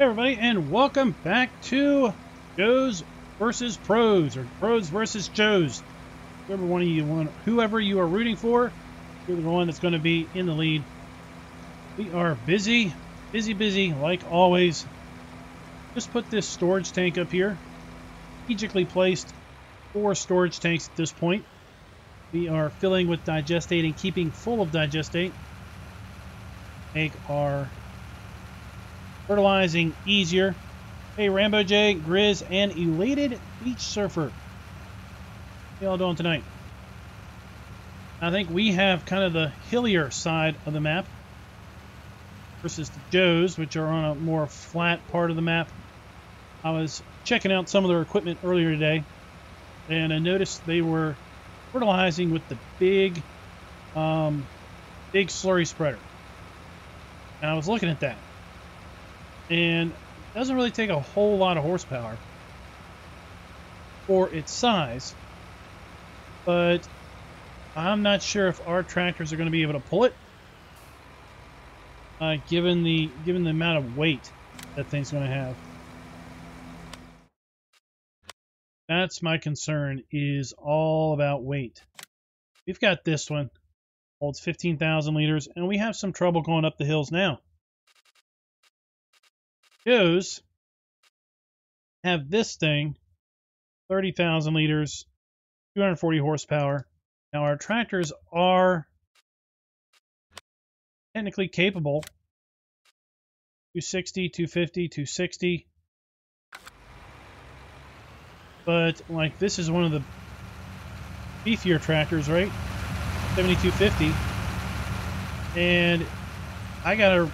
everybody, and welcome back to Joes versus Pros, or Pros versus Joes. Whoever you are rooting for, you're the one that's going to be in the lead. We are busy, like always. Just put this storage tank up here. Strategically placed 4 storage tanks at this point. We are filling with digestate and keeping full of digestate. Make our fertilizing easier. Hey, Rambo J, Grizz, and Elated Beach Surfer. How y'all doing tonight? I think we have kind of the hillier side of the map versus the Joes, which are on a more flat part of the map. I was checking out some of their equipment earlier today, and I noticed they were fertilizing with the big slurry spreader. And I was looking at that, and it doesn't really take a whole lot of horsepower for its size, but I'm not sure if our tractors are going to be able to pull it, given the amount of weight that thing's going to have. That's my concern, is all about weight. We've got this one, holds 15,000 liters, and we have some trouble going up the hills now. Joes have this thing, 30,000 liters, 240 horsepower. Now our tractors are technically capable, 260, 250, 260. But like, this is one of the beefier tractors, right? 7250, and I gotta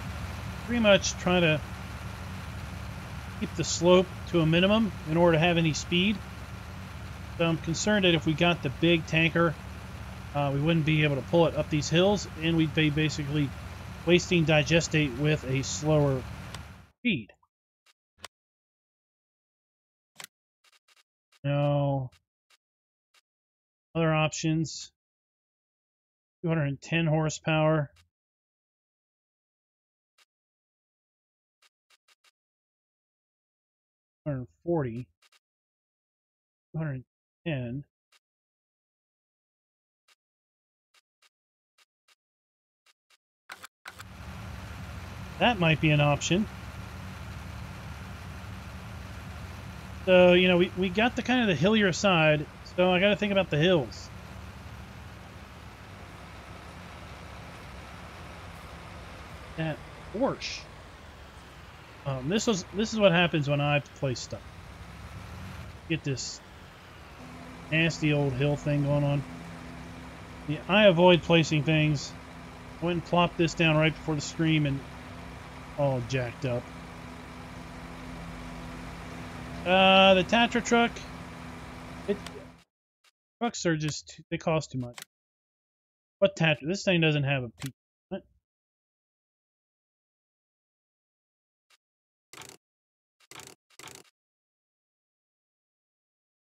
pretty much try to keep the slope to a minimum in order to have any speed. So I'm concerned that if we got the big tanker, we wouldn't be able to pull it up these hills, and we'd be basically wasting digestate with a slower speed. Now, other options: 210 horsepower. 240. 210. That might be an option. So, you know, we got the kind of the hillier side, so I got to think about the hills. That Porsche. This is what happens when I place stuff. Get this nasty old hill thing going on. Yeah, I avoid placing things. I went and plopped this down right before the stream and all jacked up. The Tatra truck. Trucks are just, they cost too much. What Tatra? This thing doesn't have a peak. What?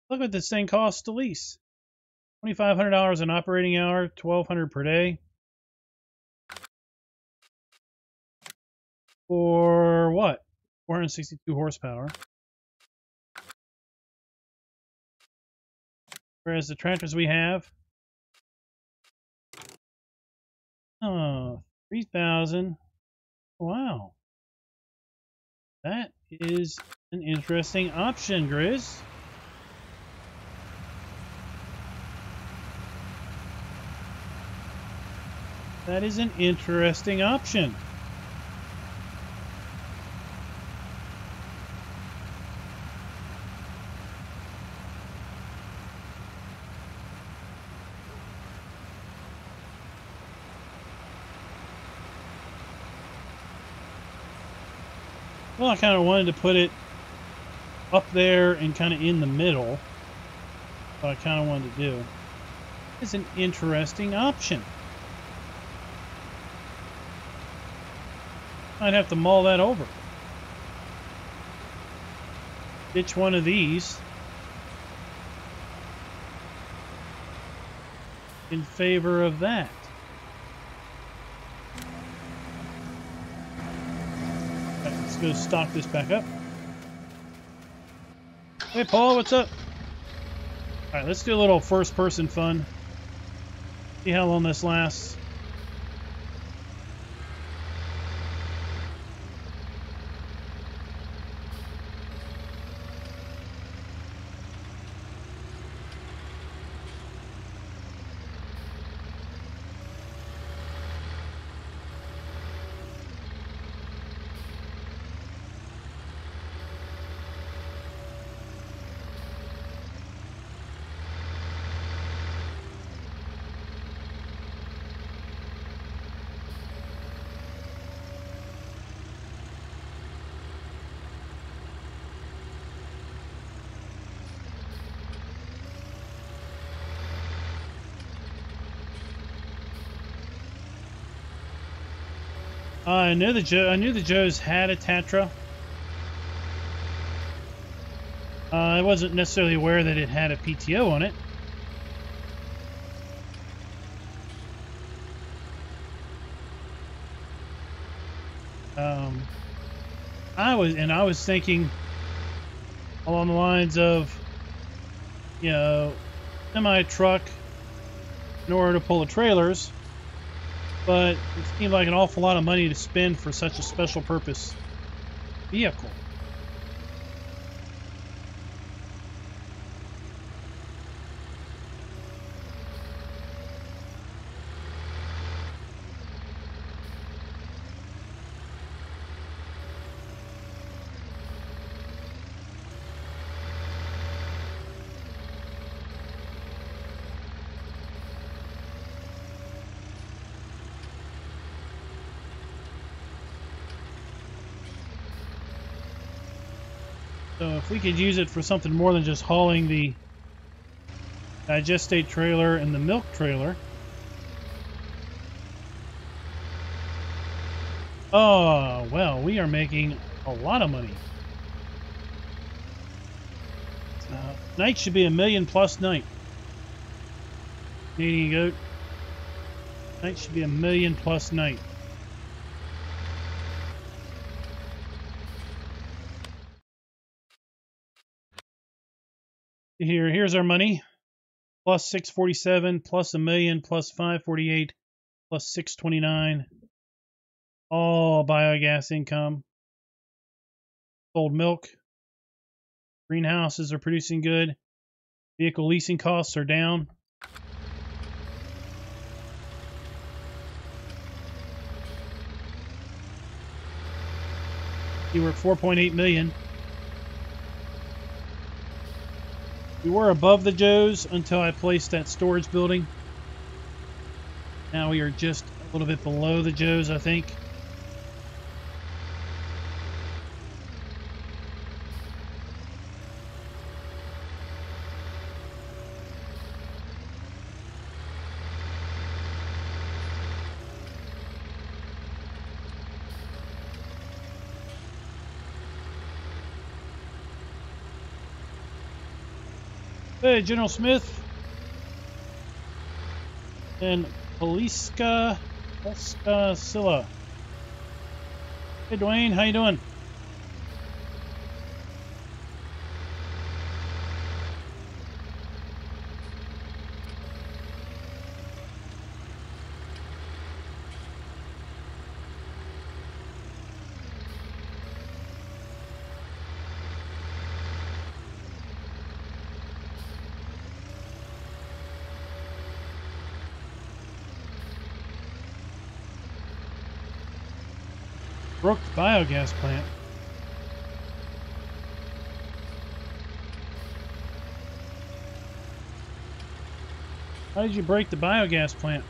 Look what this thing costs to lease. $2,500 an operating hour, $1,200 per day. For what? 462 horsepower. Whereas the tractors we have, 3,000. Wow. That is an interesting option, Grizz. That is an interesting option. Well, I kind of wanted to put it up there and kind of in the middle. What I kind of wanted to do. It's an interesting option. I'd have to mull that over. Ditch one of these in favor of that. Let's go stock this back up. Hey, Paul, what's up? All right, let's do a little first-person fun. See how long this lasts. I knew the Joes had a Tatra. I wasn't necessarily aware that it had a PTO on it. I was thinking along the lines of, you know, semi-truck in order to pull the trailers. But it seemed like an awful lot of money to spend for such a special purpose vehicle. So if we could use it for something more than just hauling the digestate trailer and the milk trailer. Oh, well, we are making a lot of money. Night should be $1 million plus night. Canadian goat. Night should be $1 million plus night. Here's our money. Plus 647, plus $1 million, plus 548, plus 629. All biogas income. Sold milk. Greenhouses are producing good. Vehicle leasing costs are down. We were at 4.8 million. We were above the Joes until I placed that storage building. Now we are just a little bit below the Joes, I think. Hey, General Smith and Poliska Silla. Hey, Dwayne, how you doing? Broke the biogas plant. How did you break the biogas plant?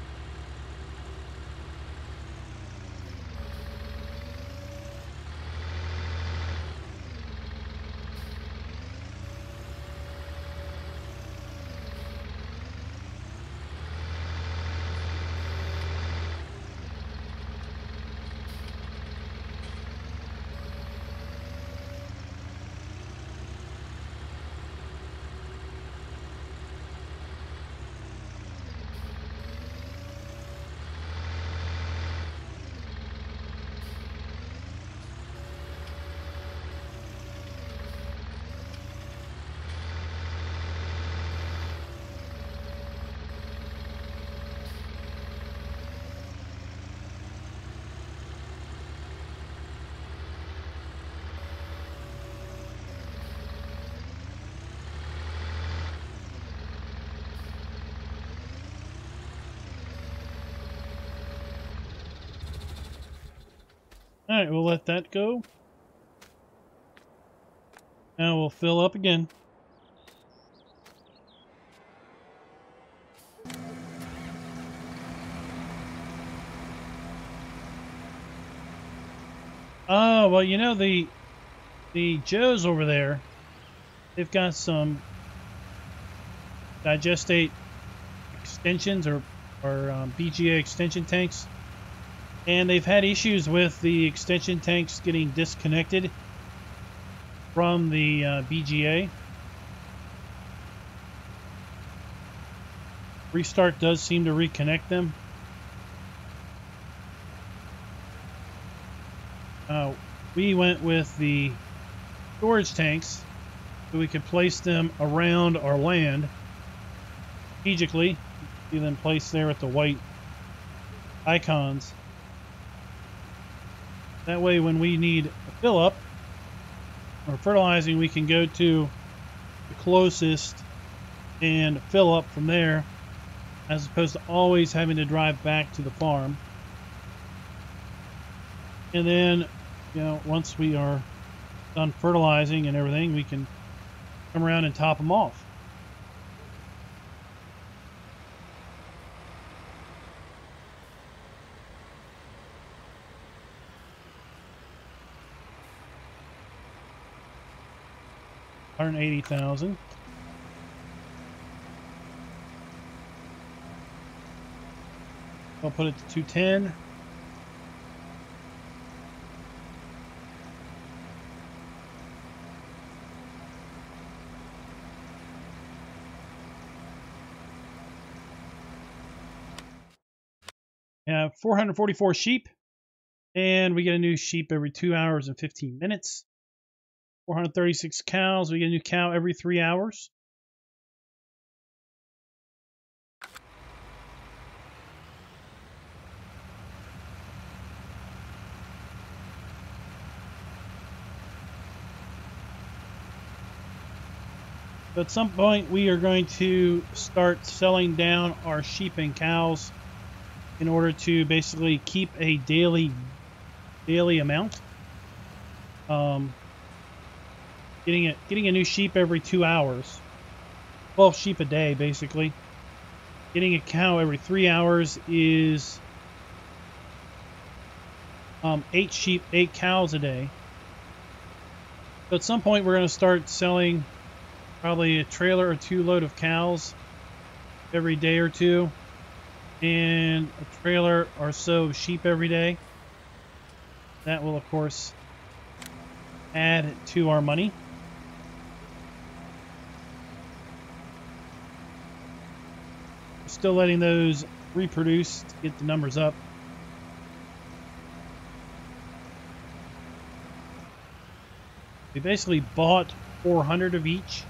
All right, we'll let that go. Now we'll fill up again. Oh, well, you know, the Joes over there, they've got some digestate extensions or BGA extension tanks, and they've had issues with the extension tanks getting disconnected from the BGA. Restart does seem to reconnect them. We went with the storage tanks so we could place them around our land strategically. See them placed there with the white icons. That way when we need a fill up or fertilizing, we can go to the closest and fill up from there, as opposed to always having to drive back to the farm. And then, you know, once we are done fertilizing and everything, we can come around and top them off. $180,000. I'll put it to 210. We have 444 sheep, and we get a new sheep every 2 hours and 15 minutes. 436 cows, we get a new cow every 3 hours. So at some point, we are going to start selling down our sheep and cows in order to basically keep a daily amount. Getting a new sheep every 2 hours, 12 sheep a day, basically. Getting a cow every 3 hours is 8 sheep, 8 cows a day. So at some point, we're going to start selling probably a trailer or 2 load of cows every day or two, and a trailer or so of sheep every day. That will, of course, add to our money. Still letting those reproduce to get the numbers up. We basically bought 400 of each.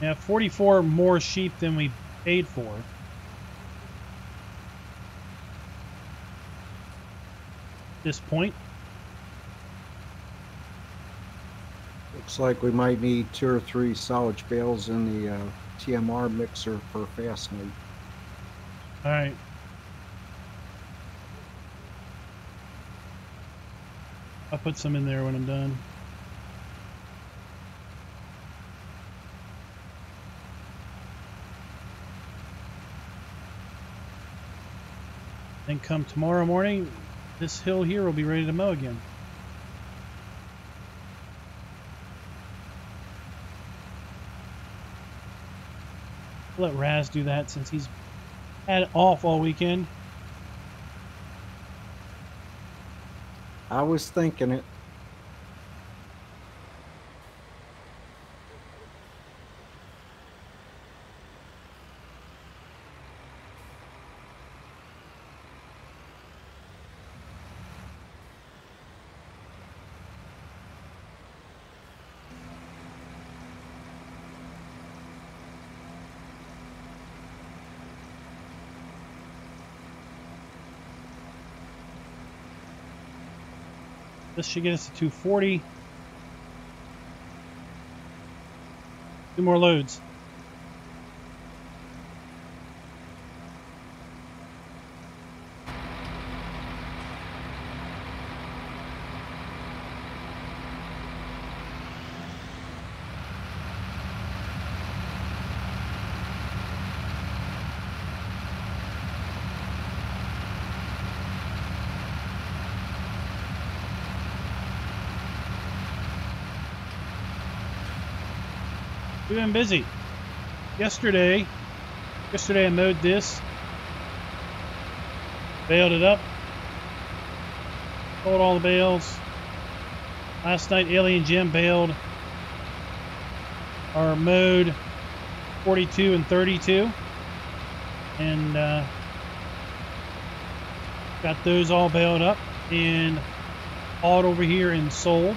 We have 44 more sheep than we paid for. At this point. Looks like we might need 2 or 3 silage bales in the TMR mixer for fastening. All right. I'll put some in there when I'm done. Then come tomorrow morning, this hill here will be ready to mow again. I'll let Raz do that since he's had it off all weekend. I was thinking it. This should get us to 240. 2 more loads. We've been busy. Yesterday I mowed this, baled it up, sold all the bales. Last night, Alien Jim baled our mowed 42 and 32, and got those all baled up and hauled over here and sold.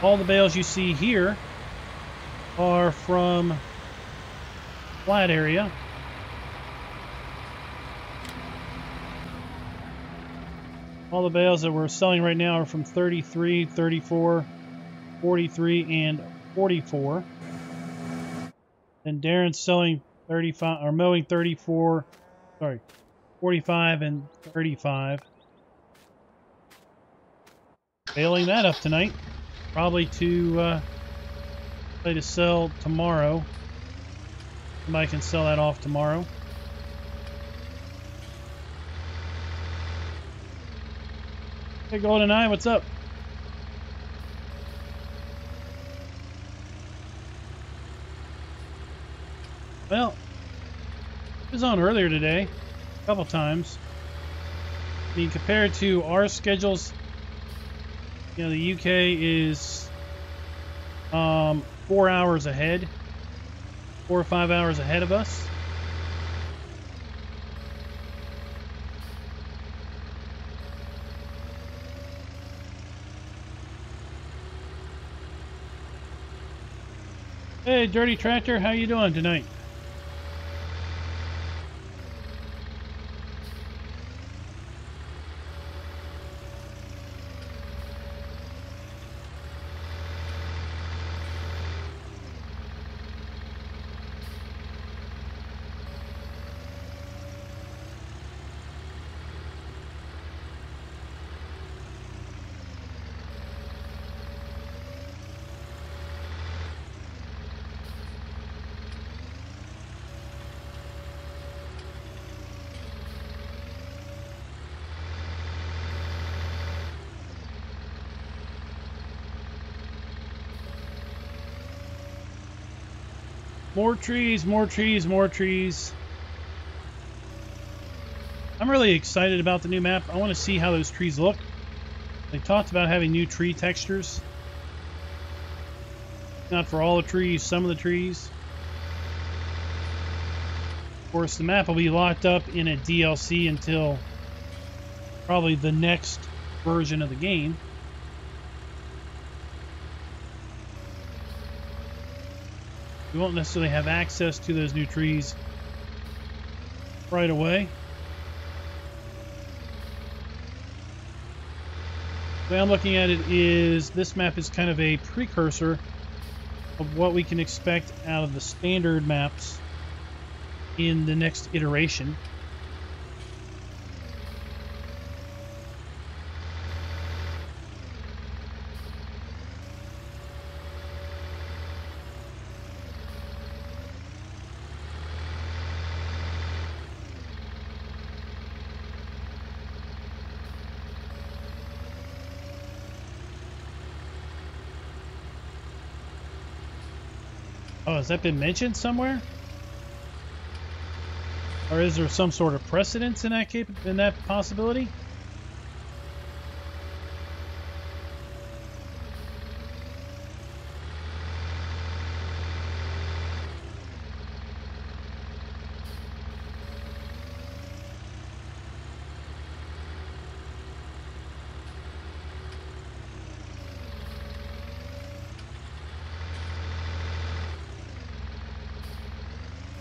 All the bales you see here are from flat area. All the bales that we're selling right now are from 33, 34, 43, and 44. And Darren's selling 35, or mowing 34, sorry, 45 and 35. Baling that up tonight, probably to sell tomorrow. Somebody can sell that off tomorrow. Hey, Golden Eye, what's up? Well, it was on earlier today, a couple times. I mean, compared to our schedules, you know, the UK is 4 hours ahead, 4 or 5 hours ahead of us. Hey, Dirty Tractor, how you doing tonight? More trees, more trees, more trees. I'm really excited about the new map. I want to see how those trees look. They talked about having new tree textures. Not for all the trees, some of the trees. Of course, the map will be locked up in a DLC until probably the next version of the game. We won't necessarily have access to those new trees right away. The way I'm looking at it is this map is kind of a precursor of what we can expect out of the standard maps in the next iteration. Oh, has that been mentioned somewhere? Or is there some sort of precedence in that possibility?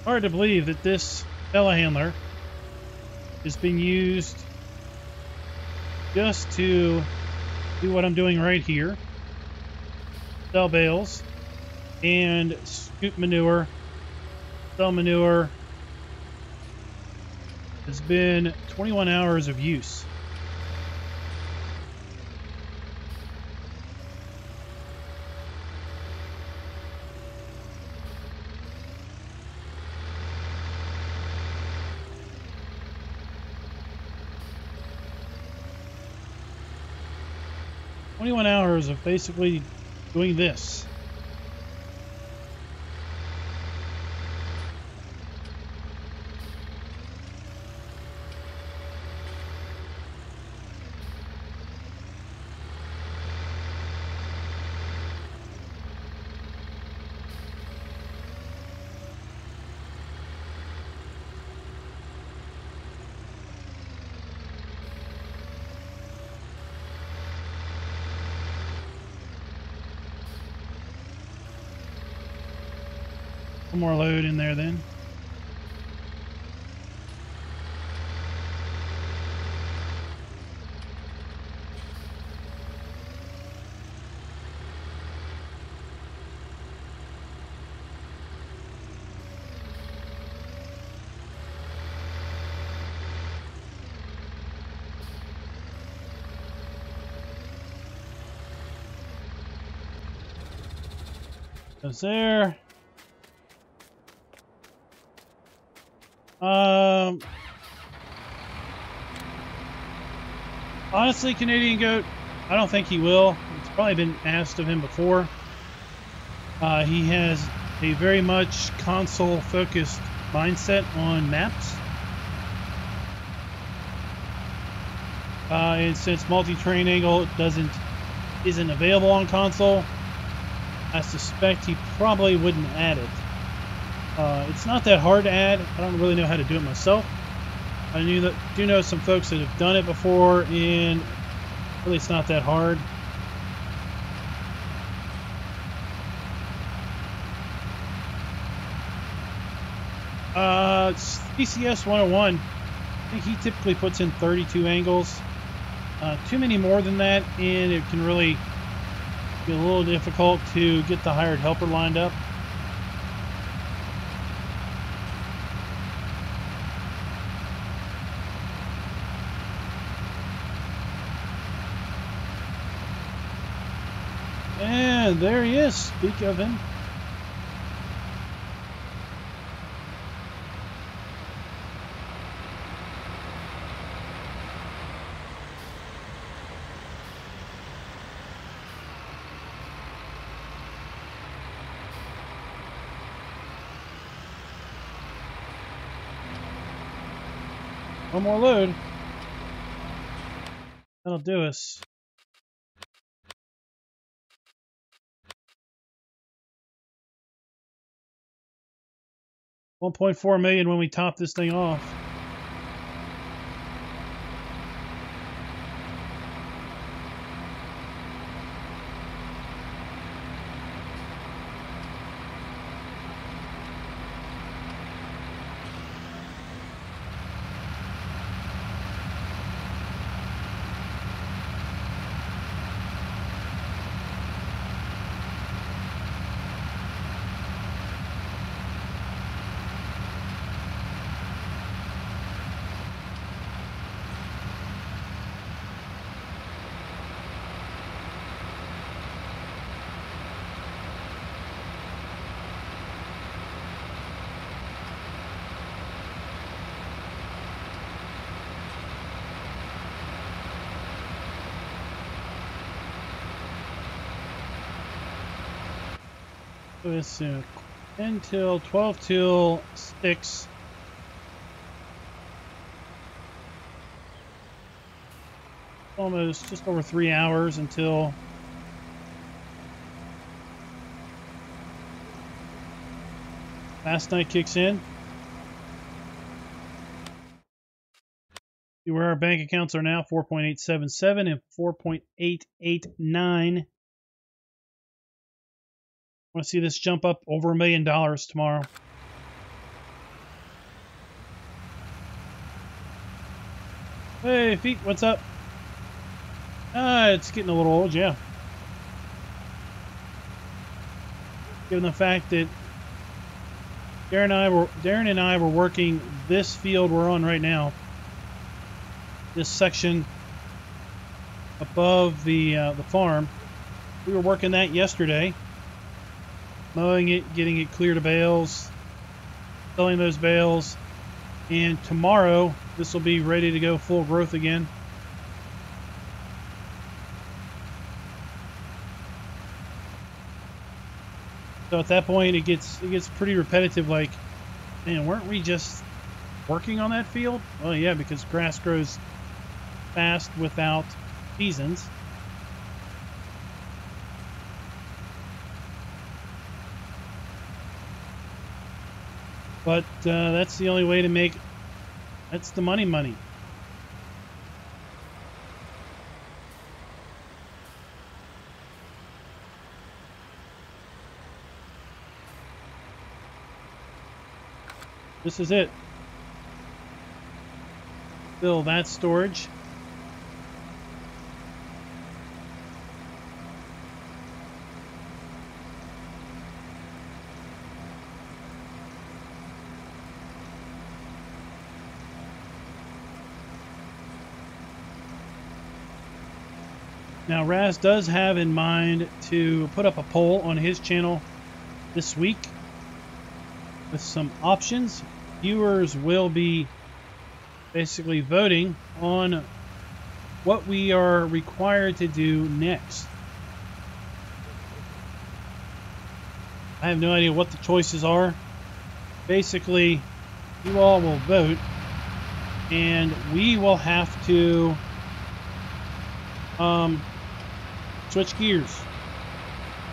Hard to believe that this telehandler is being used just to do what I'm doing right here. Sell bales and scoop manure, sell manure. It's been 21 hours of use. Hours of basically doing this. One more load in there then. Goes there. Honestly, Canadian Goat, I don't think he will. It's probably been asked of him before. He has a very much console-focused mindset on maps. And since multi-terrain angle isn't available on console, I suspect he probably wouldn't add it. It's not that hard to add. I don't really know how to do it myself. I do know some folks that have done it before, and really it's not that hard. It's PCS 101. I think he typically puts in 32 angles. Too many more than that, and it can really be a little difficult to get the hired helper lined up. And there he is. Speak of him. One more load. That'll do us. $1.4 million when we top this thing off. So it's 10 till, 12 till 6. Almost just over 3 hours until fast night kicks in. See where our bank accounts are now, 4.877 and 4.889. I want to see this jump up over $1 million tomorrow. Hey, Feet, what's up? It's getting a little old, yeah. Given the fact that Darren and I were working this field we're on right now, this section above the farm. We were working that yesterday, mowing it, getting it clear to bales, selling those bales, and tomorrow this will be ready to go full growth again. So at that point it gets pretty repetitive, like, man, weren't we just working on that field? Well, yeah, because grass grows fast without seasons. But that's the only way to make, that's the money. This is it. Fill that storage. Now, Raz does have in mind to put up a poll on his channel this week with some options. Viewers will be basically voting on what we are required to do next. I have no idea what the choices are. Basically, you all will vote, and we will have to switch gears.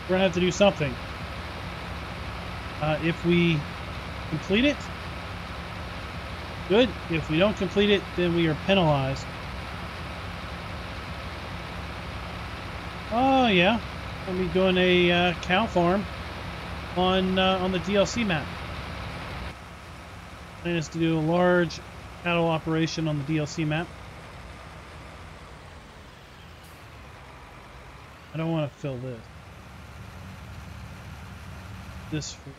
We're gonna have to do something. If we complete it, good. If we don't complete it, then we are penalized. Oh yeah, we'll be doing a cow farm on the DLC map. Plan is to do a large cattle operation on the DLC map. I don't want to fill this. This for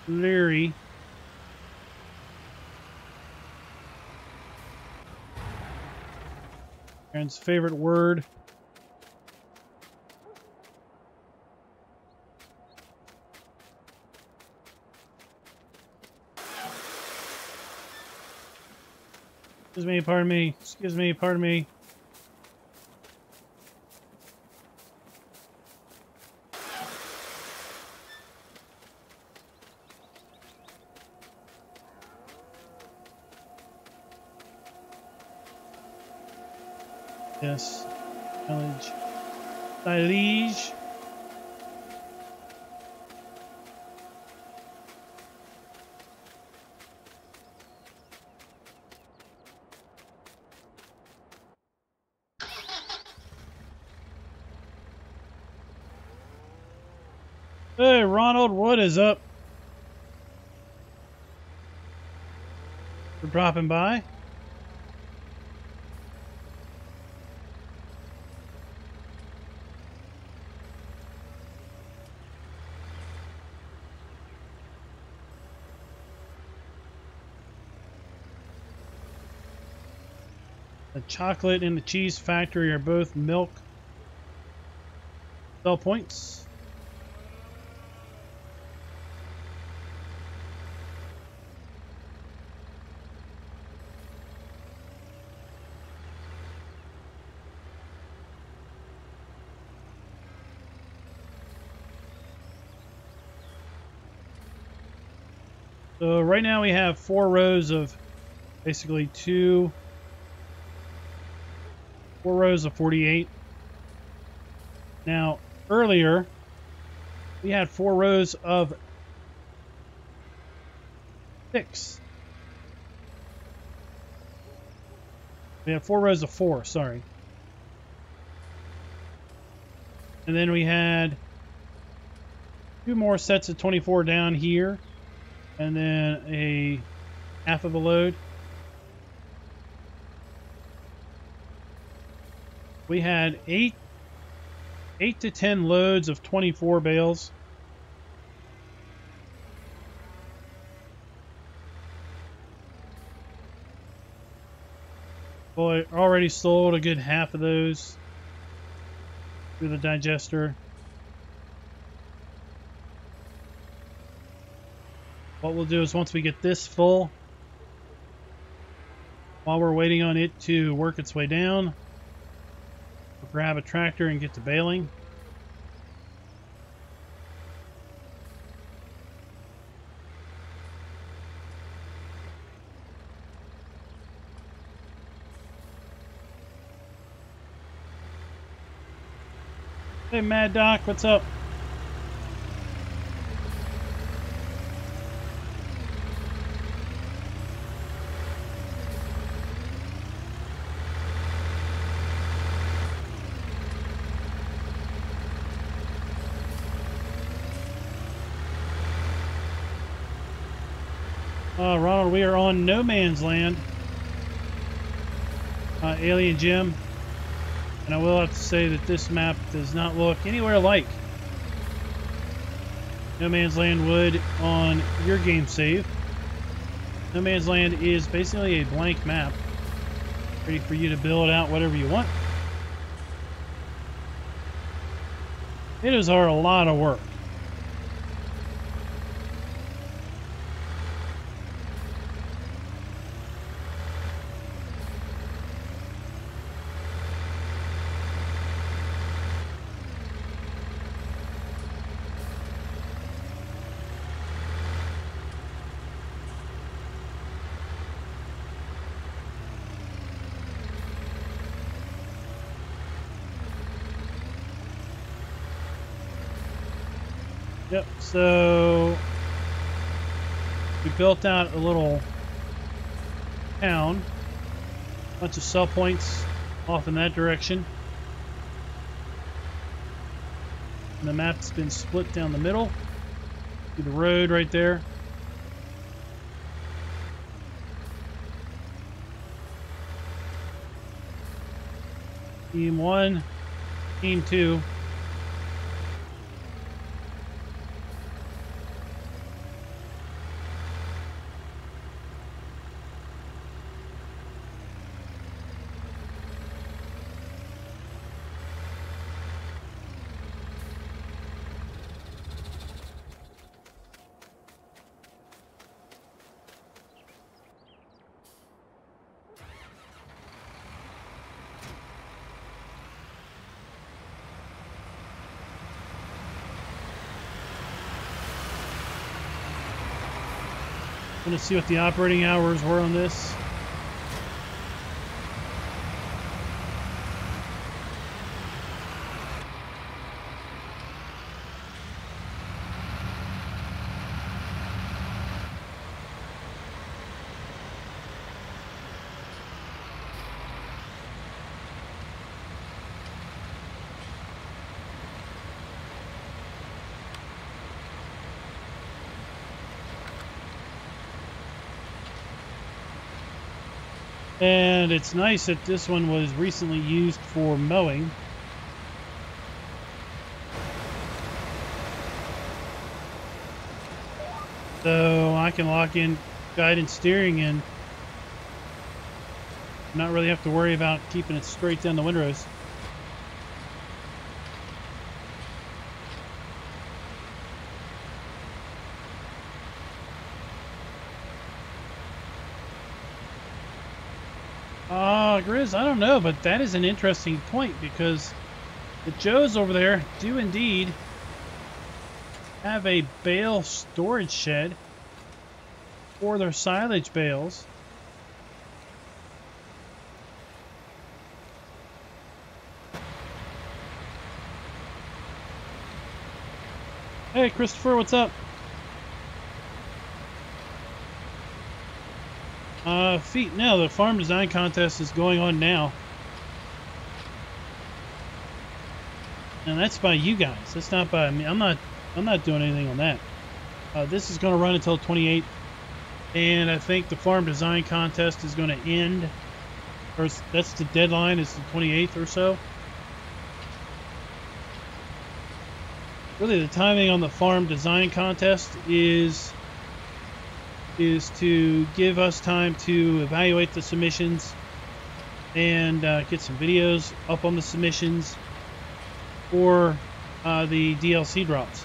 Larry. Aaron's favorite word. Excuse me, pardon me. Excuse me, pardon me. Yes. Silage. Hey, Ronald, what is up? For dropping by. The chocolate and the cheese factory are both milk sell points. So right now we have 4 rows of basically 4 rows of 48. Now, earlier, we had 4 rows of 6. We had 4 rows of 4, sorry. And then we had 2 more sets of 24 down here. And then a half of a load. We had 8 to 10 loads of 24 bales. Boy, already sold a good half of those through the digester. What we'll do is once we get this full, while we're waiting on it to work its way down, we'll grab a tractor and get to baling. Hey Mad Doc, what's up? Ronald, we are on no man's land. Alien Jim. And I will have to say that this map does not look anywhere like No Man's Land would on your game save. No Man's Land is basically a blank map, ready for you to build out whatever you want. It are a lot of work. Yep, so we built out a little town, bunch of sell points off in that direction. And the map's been split down the middle. See the road right there. Team 1, Team 2. Gonna see what the operating hours were on this. And it's nice that this one was recently used for mowing. So I can lock in guidance steering and not really have to worry about keeping it straight down the windrows. Grizz, I don't know, but that is an interesting point because the Joes over there do indeed have a bale storage shed for their silage bales. Hey, Christopher, what's up? Feet. No, the farm design contest is going on now. And that's by you guys. That's not by me. I'm not doing anything on that. This is going to run until 28th. And I think the farm design contest is going to end, or that's the deadline, is the 28th or so. Really, the timing on the farm design contest is to give us time to evaluate the submissions and get some videos up on the submissions for the DLC drops.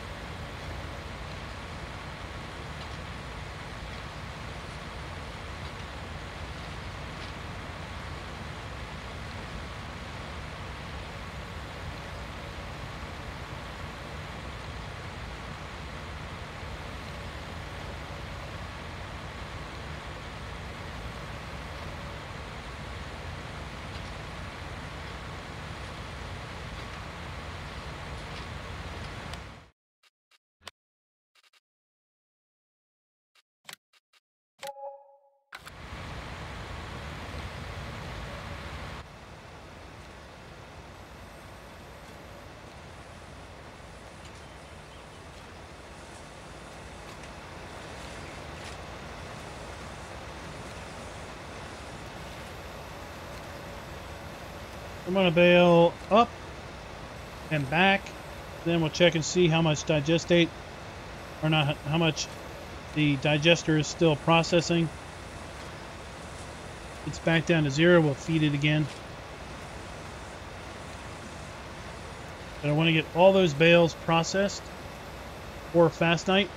I'm going to bail up and back. Then we'll check and see how much digestate, or not, how much the digester is still processing. It's back down to 0. We'll feed it again. But I want to get all those bales processed for fast night.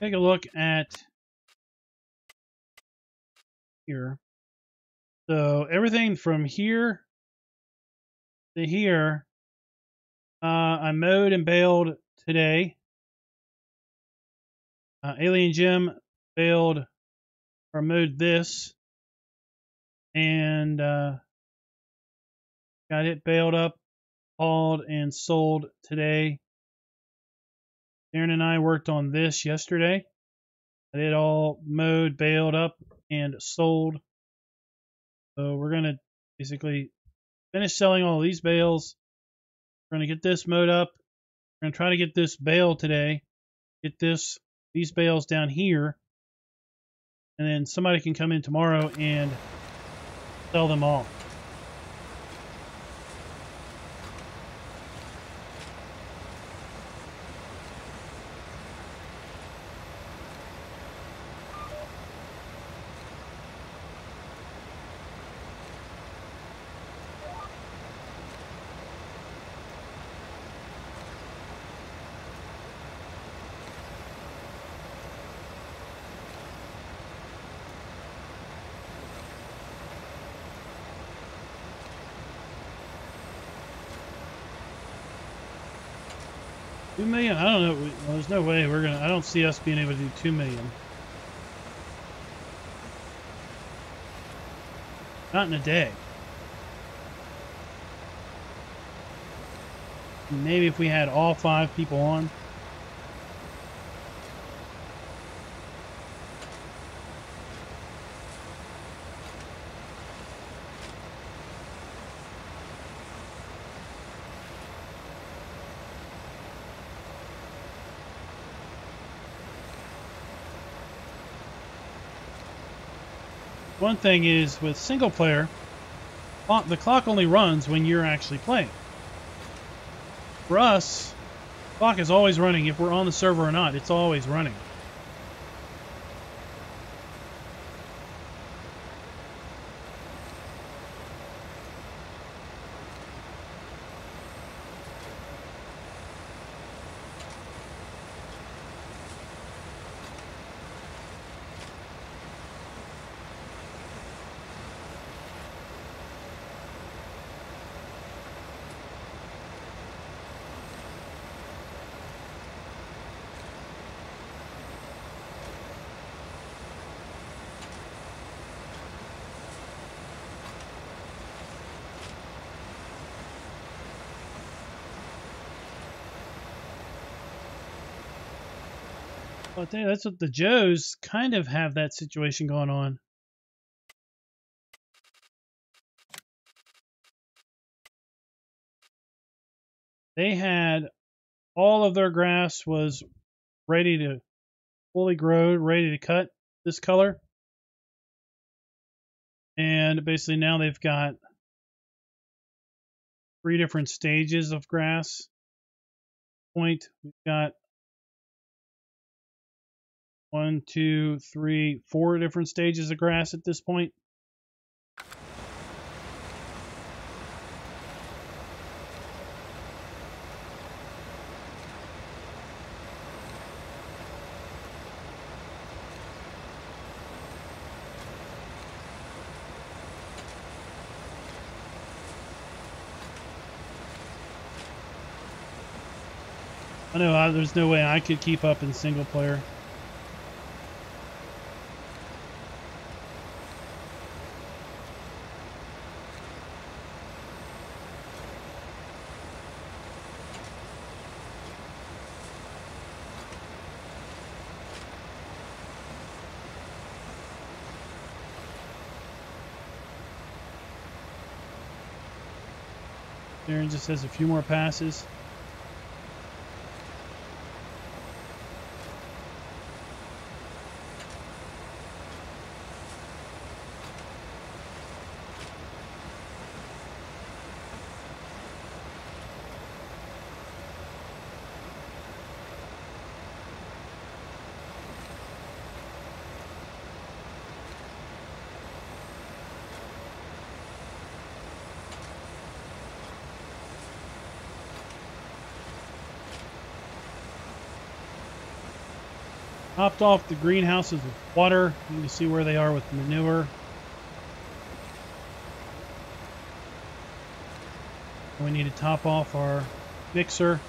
Take a look at here. So everything from here to here, I mowed and baled today. Alien Jim baled or mowed this, and got it baled up, hauled, and sold today. Aaron and I worked on this yesterday. I did all mowed, baled up, and sold. So we're going to basically finish selling all these bales. We're going to get this mowed up. We're going to try to get this bale today. Get these bales down here. And then somebody can come in tomorrow and sell them all. $2 million? I don't know. Well, there's no way we're gonna. I don't see us being able to do 2 million. Not in a day. Maybe if we had all 5 people on. One thing is with single player, the clock only runs when you're actually playing. For us, the clock is always running. If we're on the server or not, it's always running. Well, I tell you, that's what the Joes kind of have that situation going on. They had all of their grass was ready to fully grow, ready to cut this color. And basically now they've got 3 different stages of grass. We've got 1, 2, 3, 4 different stages of grass at this point. I know there's no way I could keep up in single player. Darren just has a few more passes. Topped off the greenhouses with water. You can see where they are with manure. We need to top off our mixer.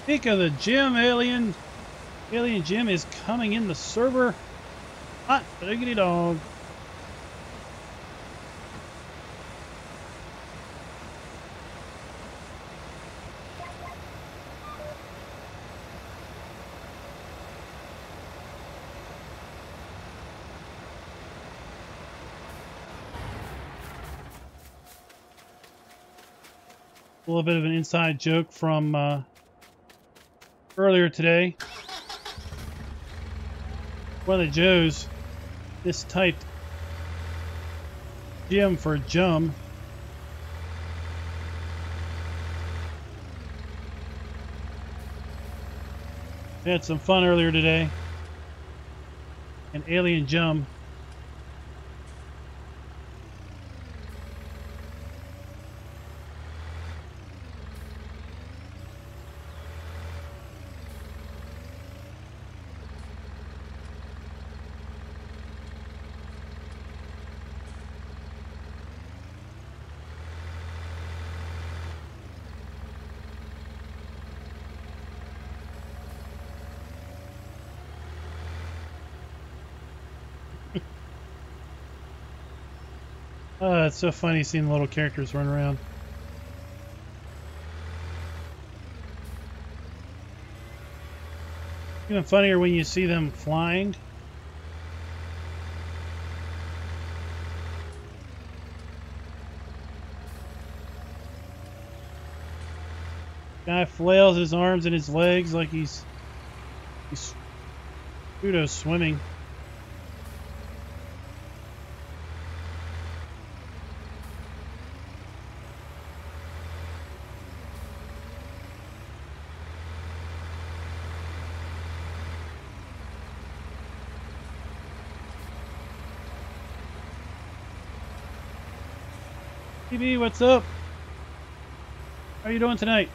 Think of the gym, Alien. Alien Gym is coming in the server. Hot diggity dog. A little bit of an inside joke from earlier today. One of the Joes mistyped Jim for Jum. We had some fun earlier today. An Alien Jum. It's so funny seeing the little characters run around. Even funnier when you see them flying. Guy flails his arms and his legs like he's pseudo swimming. TB, what's up? How are you doing tonight?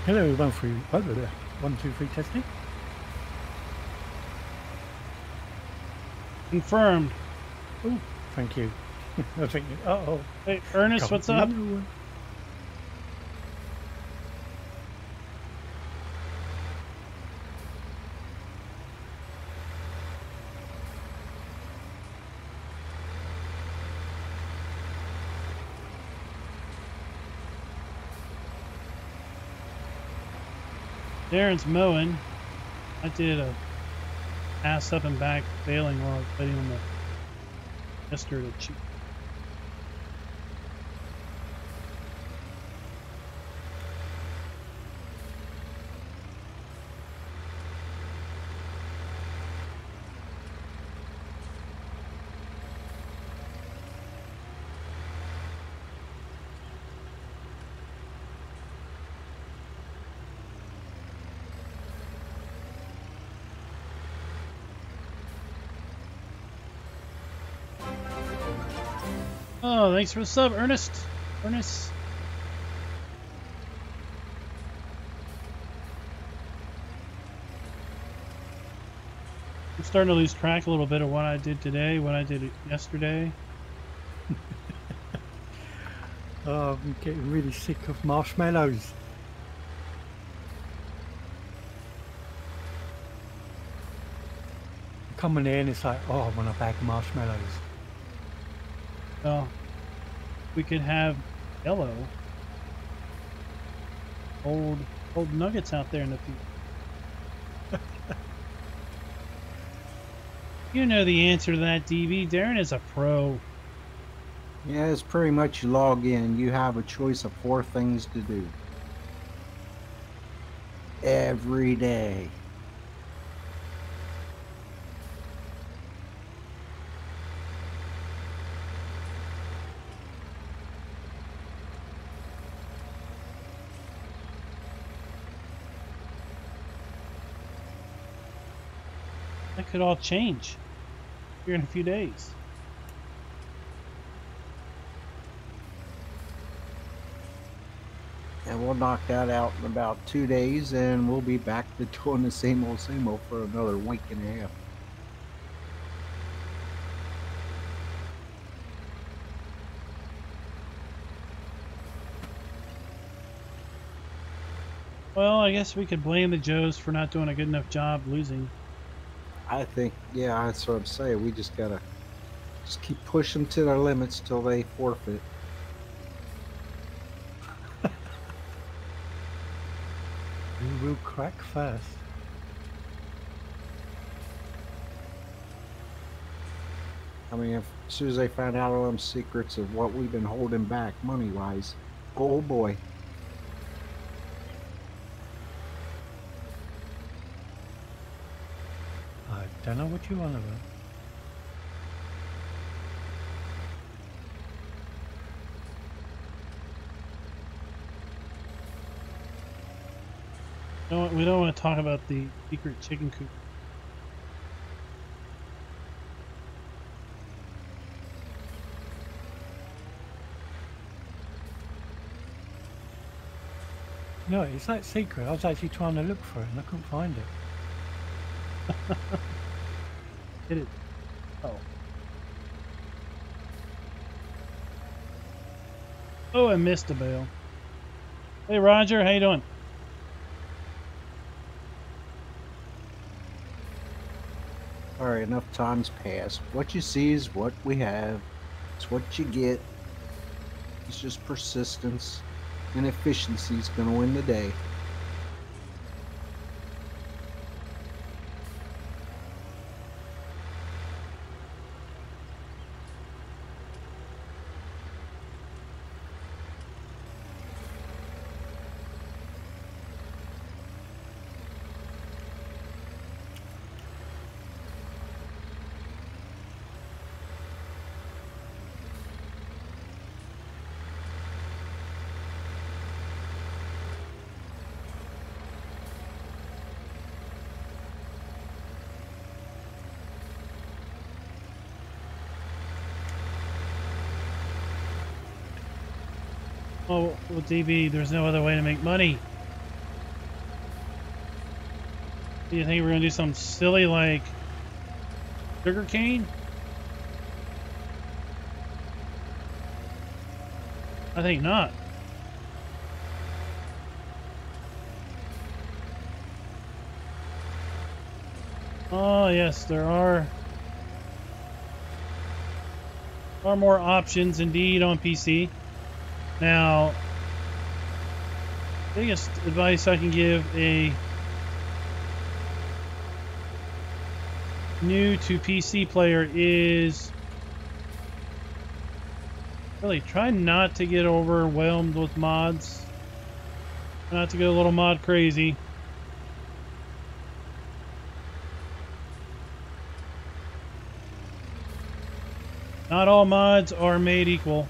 Hello, 1 2 3 testing. Confirmed. Oh, thank you. I think. Oh. Hey, Ernest, what's up? Darren's mowing. I did a ass up and back bailing while I was waiting on the tester to cheat. Oh, thanks for the sub, Ernest. Ernest. I'm starting to lose track a little bit of what I did today, what I did yesterday. Oh, I'm getting really sick of marshmallows. You come in here and it's like, oh, I want a bag of marshmallows. Well, we could have yellow. Old nuggets out there in the field. You know the answer to that, DB. Darren is a pro. Yeah, it's pretty much you log in. You have a choice of 4 things to do every day. That could all change here in a few days. And we'll knock that out in about 2 days, and we'll be back to doing the same old for another week and a half. Well, I guess we could blame the Joes for not doing a good enough job losing. I think, yeah, that's what I'm saying. We just gotta keep pushing to their limits till they forfeit. Who will crack first? I mean, as soon as they find out all them secrets of what we've been holding back money-wise, oh boy. I don't know what you want about. We don't want to talk about the secret chicken coop. No, it's that secret. I was actually trying to look for it and I couldn't find it. Hit it. Oh. Oh, I missed a bale. Hey, Roger, how you doing? All right, enough time's passed. What you see is what we have. It's what you get. It's just persistence and efficiency is going to win the day. Oh, well, DB, there's no other way to make money. Do you think we're going to do something silly like sugarcane? I think not. Oh, yes, there are more options indeed on PC. Now, biggest advice I can give a new to PC player is really try not to get overwhelmed with mods. Not to get a little mod crazy. Not all mods are made equal.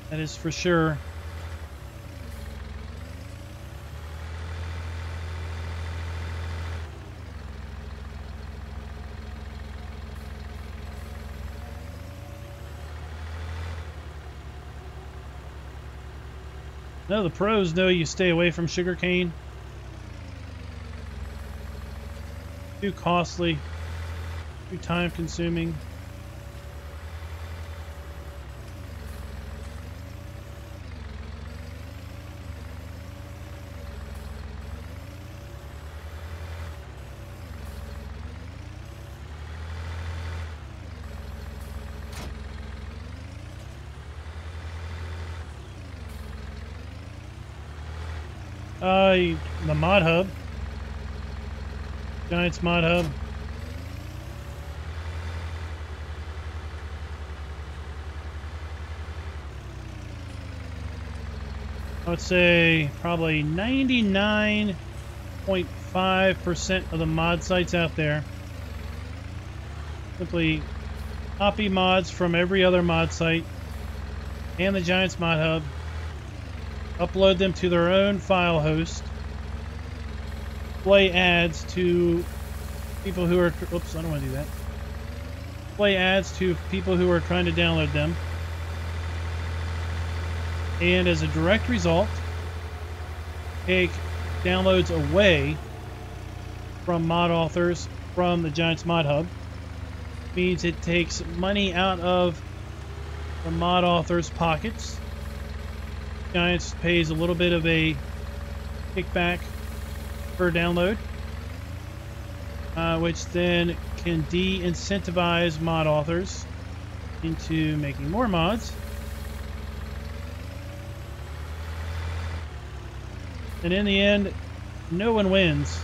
That is for sure. No, the pros know you stay away from sugarcane. Too costly, too time consuming. The mod hub. Giants mod hub. I would say probably 99.5% of the mod sites out there simply copy mods from every other mod site and the Giants mod hub, upload them to their own file host, play ads to people who are, oops, I don't want to do that. Play ads to people who are trying to download them. And as a direct result, take downloads away from mod authors from the Giants mod hub. Means it takes money out of the mod authors' pockets. Giants pays a little bit of a kickback per download, which then can de-incentivize mod authors into making more mods. And in the end, no one wins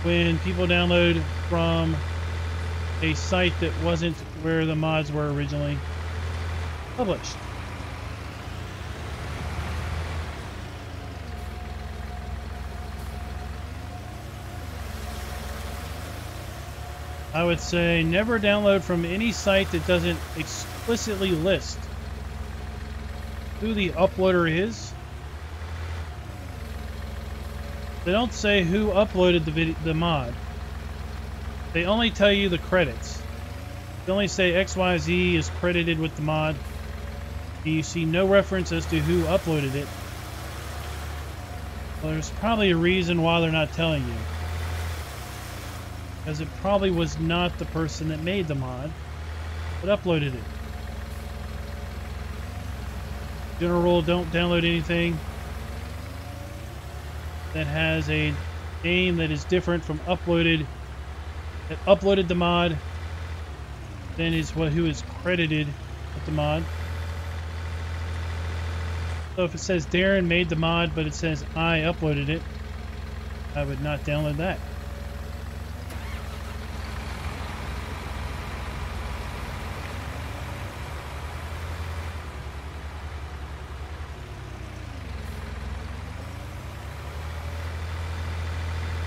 when people download from a site that wasn't where the mods were originally published. I would say never download from any site that doesn't explicitly list who the uploader is. They don't say who uploaded the mod. They only tell you the credits. They only say XYZ is credited with the mod. You see no reference as to who uploaded it. Well, there's probably a reason why they're not telling you. Because it probably was not the person that made the mod that uploaded it. General rule, don't download anything that has a name that is different from uploaded the mod than is who is credited with the mod. So if it says Darren made the mod but it says I uploaded it, I would not download that.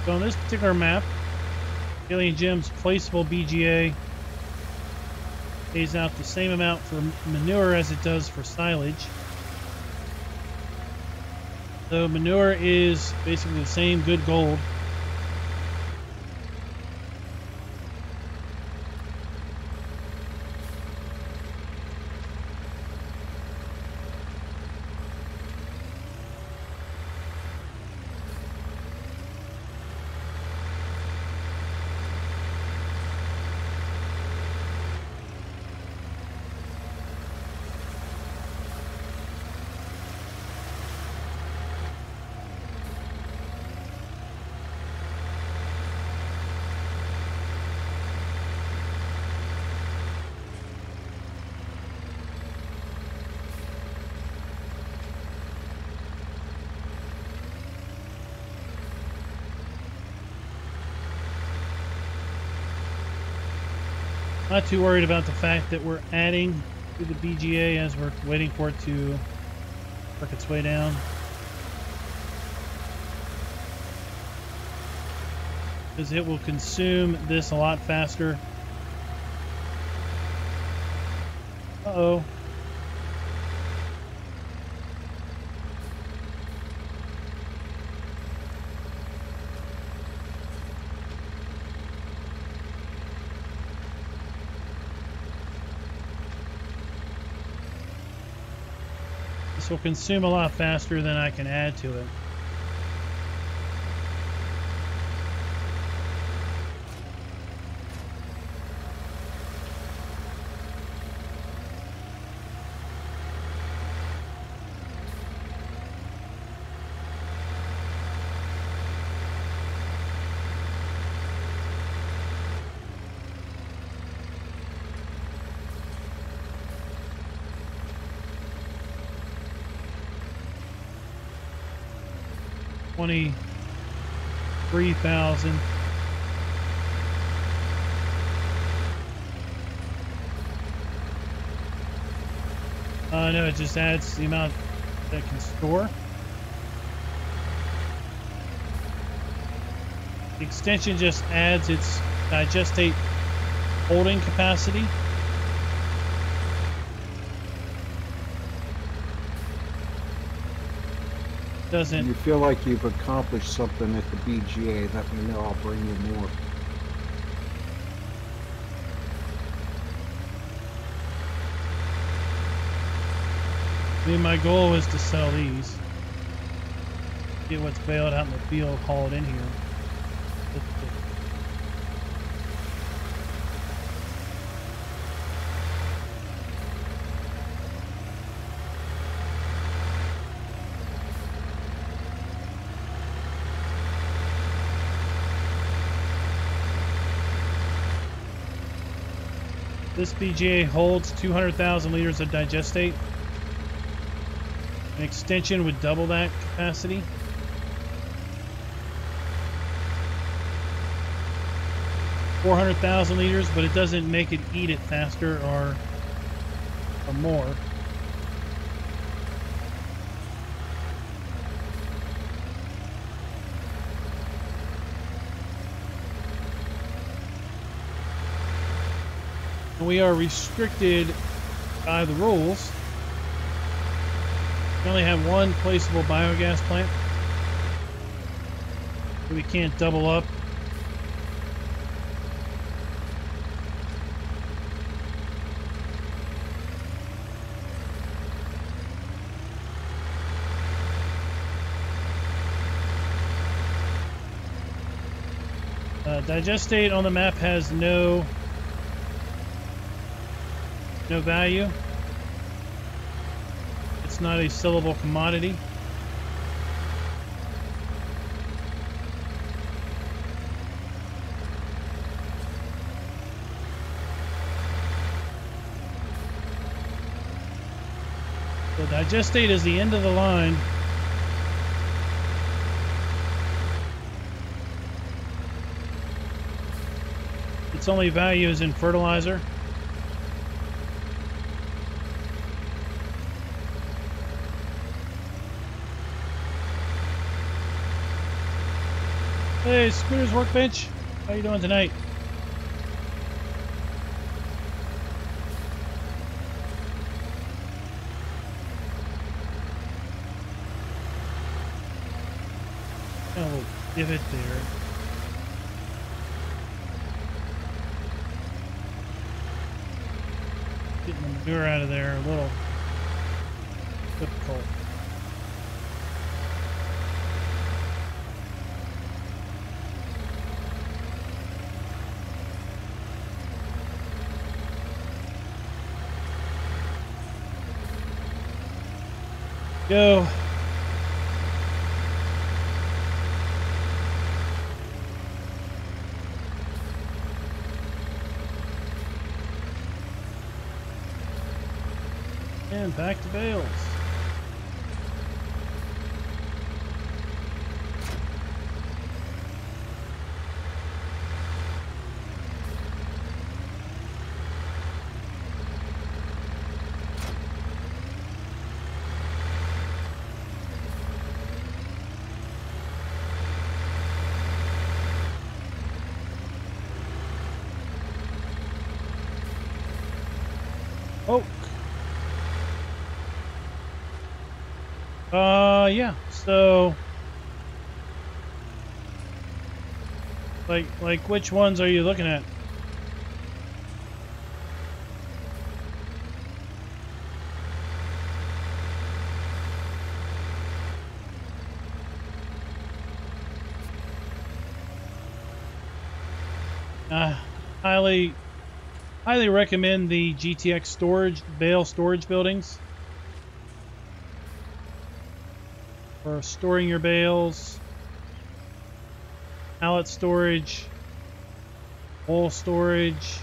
So on this particular map, Alien Gems placeable BGA pays out the same amount for manure as it does for silage. So manure is basically the same good gold. Not too worried about the fact that we're adding to the BGA as we're waiting for it to work its way down. Because it will consume this a lot faster. Uh-oh. This will consume a lot faster than I can add to it. 23,000. No, it just adds the amount that can store. The extension just adds its digestate holding capacity. Doesn't. You feel like you've accomplished something at the BGA, let me know, I'll bring you more. I mean, my goal was to sell these. Get what's baled out in the field, haul it in here. This BGA holds 200,000 liters of digestate. An extension would double that capacity. $400,000 liters, but it doesn't make it eat it faster or more. We are restricted by the rules. We only have one placeable biogas plant. So we can't double up. Digestate on the map has no value. It's not a sellable commodity. So digestate is the end of the line. Its only value is in fertilizer. Hey, Scooter's Workbench. How you doing tonight? Got a little divot there. Getting the manure out of there a little difficult. Go. And back to bales. Oh. Yeah. So, like which ones are you looking at? Highly recommend the GTX storage bale storage buildings for storing your bales, pallet storage, wool storage.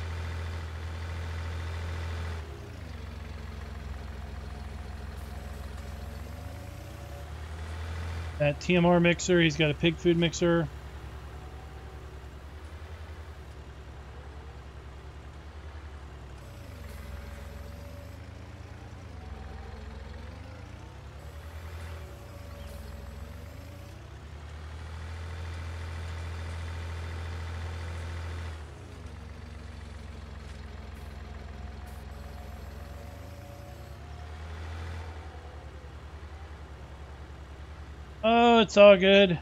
that TMR mixer. He's got a pig food mixer. Oh, it's all good.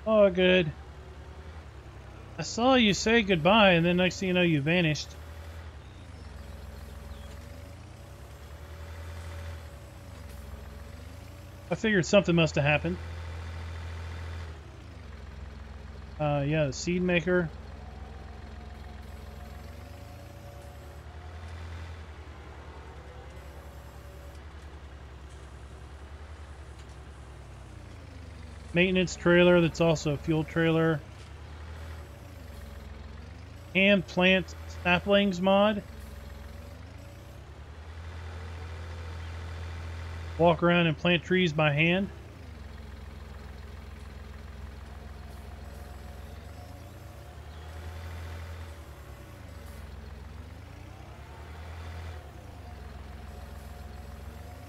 All good. I saw you say goodbye, and then next thing you know, you vanished. I figured something must have happened. Yeah, the seed maker. Maintenance trailer that's also a fuel trailer. Hand plant saplings mod. Walk around and plant trees by hand.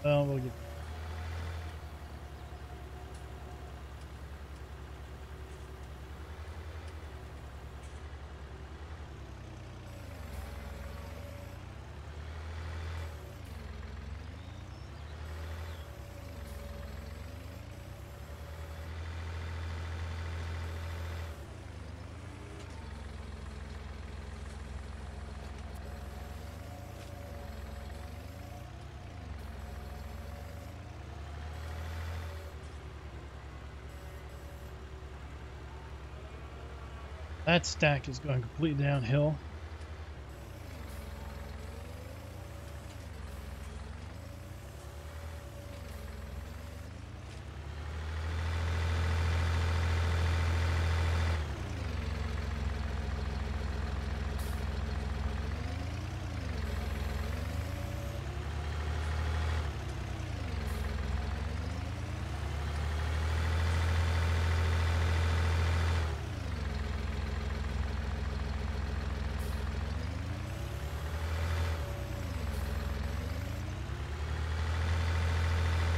Well, we'll get. That stack is going completely downhill.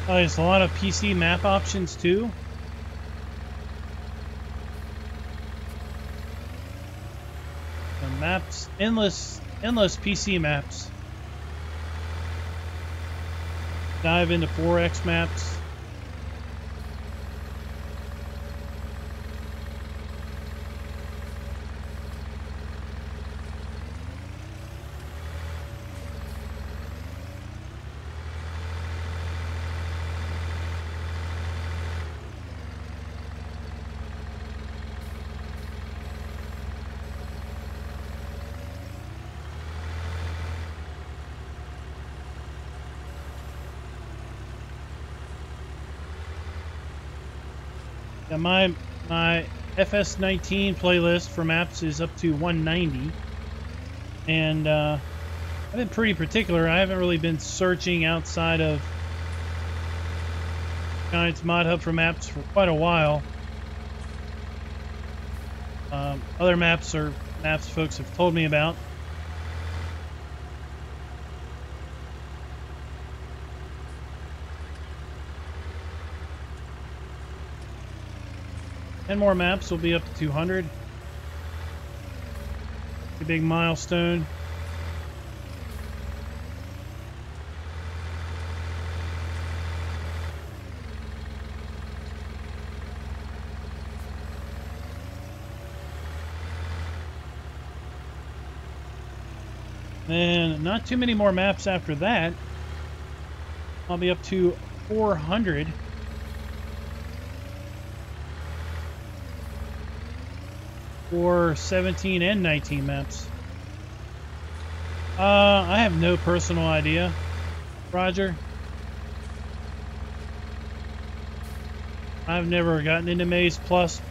Oh, there's a lot of PC map options too. The maps, endless PC maps. Dive into 4X maps. Yeah, my FS19 playlist for maps is up to 190, and I've been pretty particular. I haven't really been searching outside of Giants Mod Hub for maps for quite a while. Other maps are maps folks have told me about. Ten more maps will be up to 200. A big milestone. And not too many more maps after that. I'll be up to 400. For 17 and 19 maps. I have no personal idea, Roger. I've never gotten into Maze Plus,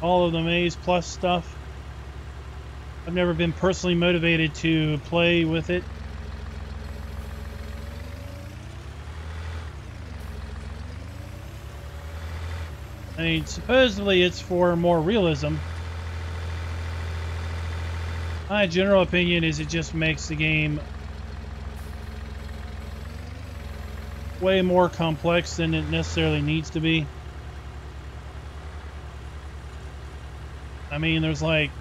all of the Maze Plus stuff. I've never been personally motivated to play with it. I mean, supposedly it's for more realism. My general opinion is it just makes the game way more complex than it necessarily needs to be. I mean, there's like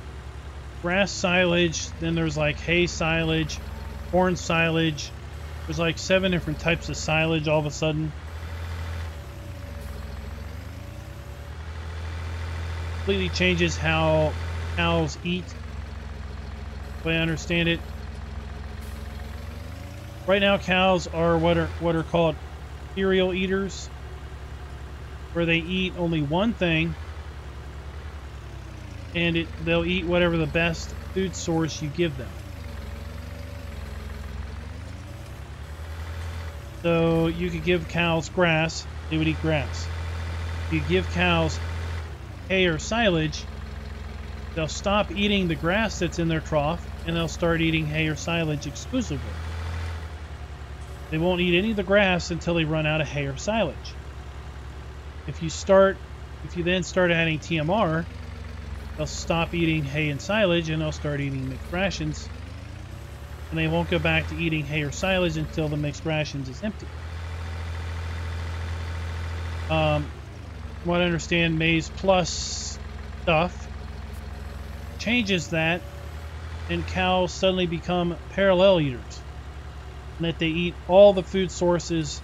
grass silage, then there's like hay silage, corn silage. There's like 7 different types of silage all of a sudden. Completely changes how cows eat, the way I understand it. Right now, cows are what are called cereal eaters, where they eat only one thing, and they'll eat whatever the best food source you give them. So you could give cows grass, they would eat grass. If you give cows hay or silage, they'll stop eating the grass that's in their trough, and they'll start eating hay or silage exclusively. They won't eat any of the grass until they run out of hay or silage. If you then start adding TMR, they'll stop eating hay and silage, and they'll start eating mixed rations. And they won't go back to eating hay or silage until the mixed rations is empty. What I understand, Maize Plus stuff changes that, and cows suddenly become parallel eaters, and that they eat all the food sources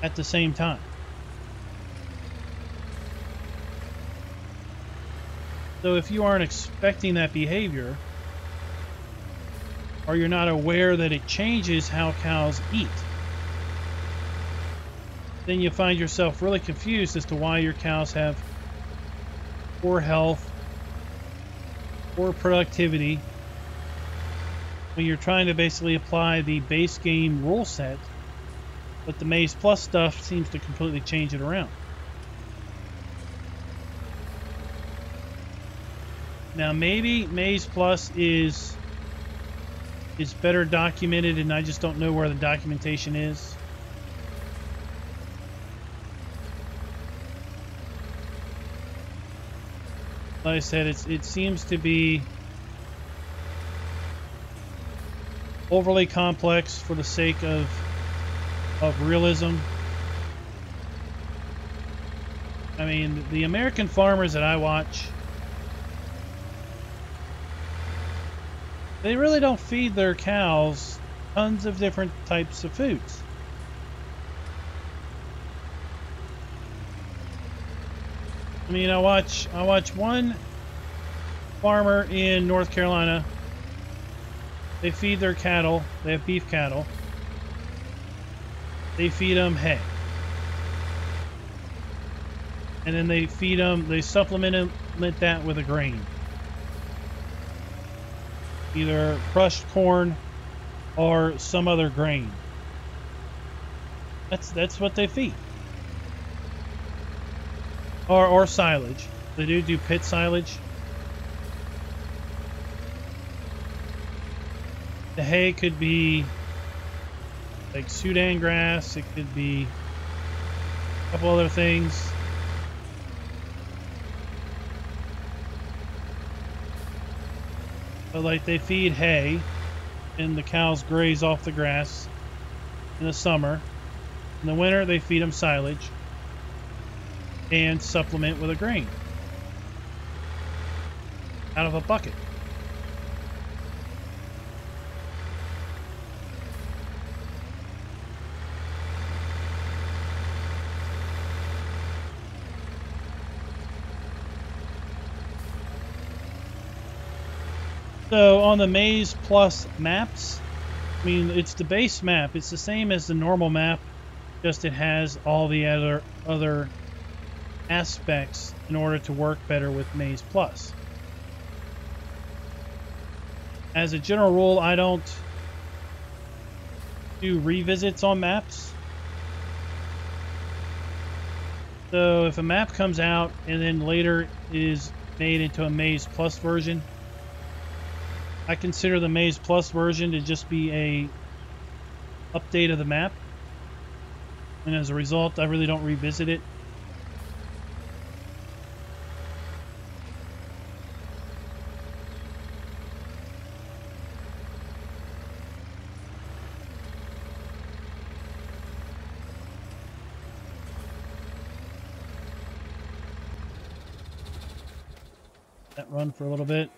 at the same time. So if you aren't expecting that behavior, or you're not aware that it changes how cows eat, then you find yourself really confused as to why your cows have poor health, poor productivity, when you're trying to basically apply the base game rule set, but the Maize Plus stuff seems to completely change it around. Now maybe Maize Plus is better documented, and I just don't know where the documentation is. Like I said, it seems to be overly complex for the sake of realism. I mean, the American farmers that I watch, they really don't feed their cows tons of different types of foods. I mean, I watch one farmer in North Carolina. They feed their cattle. They have beef cattle. They feed them hay. And then they supplement that with a grain. Either crushed corn or some other grain. That's what they feed. Or silage. They do pit silage. The hay could be like Sudan grass. It could be a couple other things. But like they feed hay, and the cows graze off the grass in the summer. In the winter, they feed them silage and supplement with a grain out of a bucket. So on the Maize Plus maps, I mean, it's the base map. It's the same as the normal map, just it has all the other aspects in order to work better with Maize Plus. As a general rule, I don't do revisits on maps. So if a map comes out and then later is made into a Maize Plus version, I consider the Maize Plus version to just be a update of the map, and as a result, I really don't revisit it. that run for a little bit.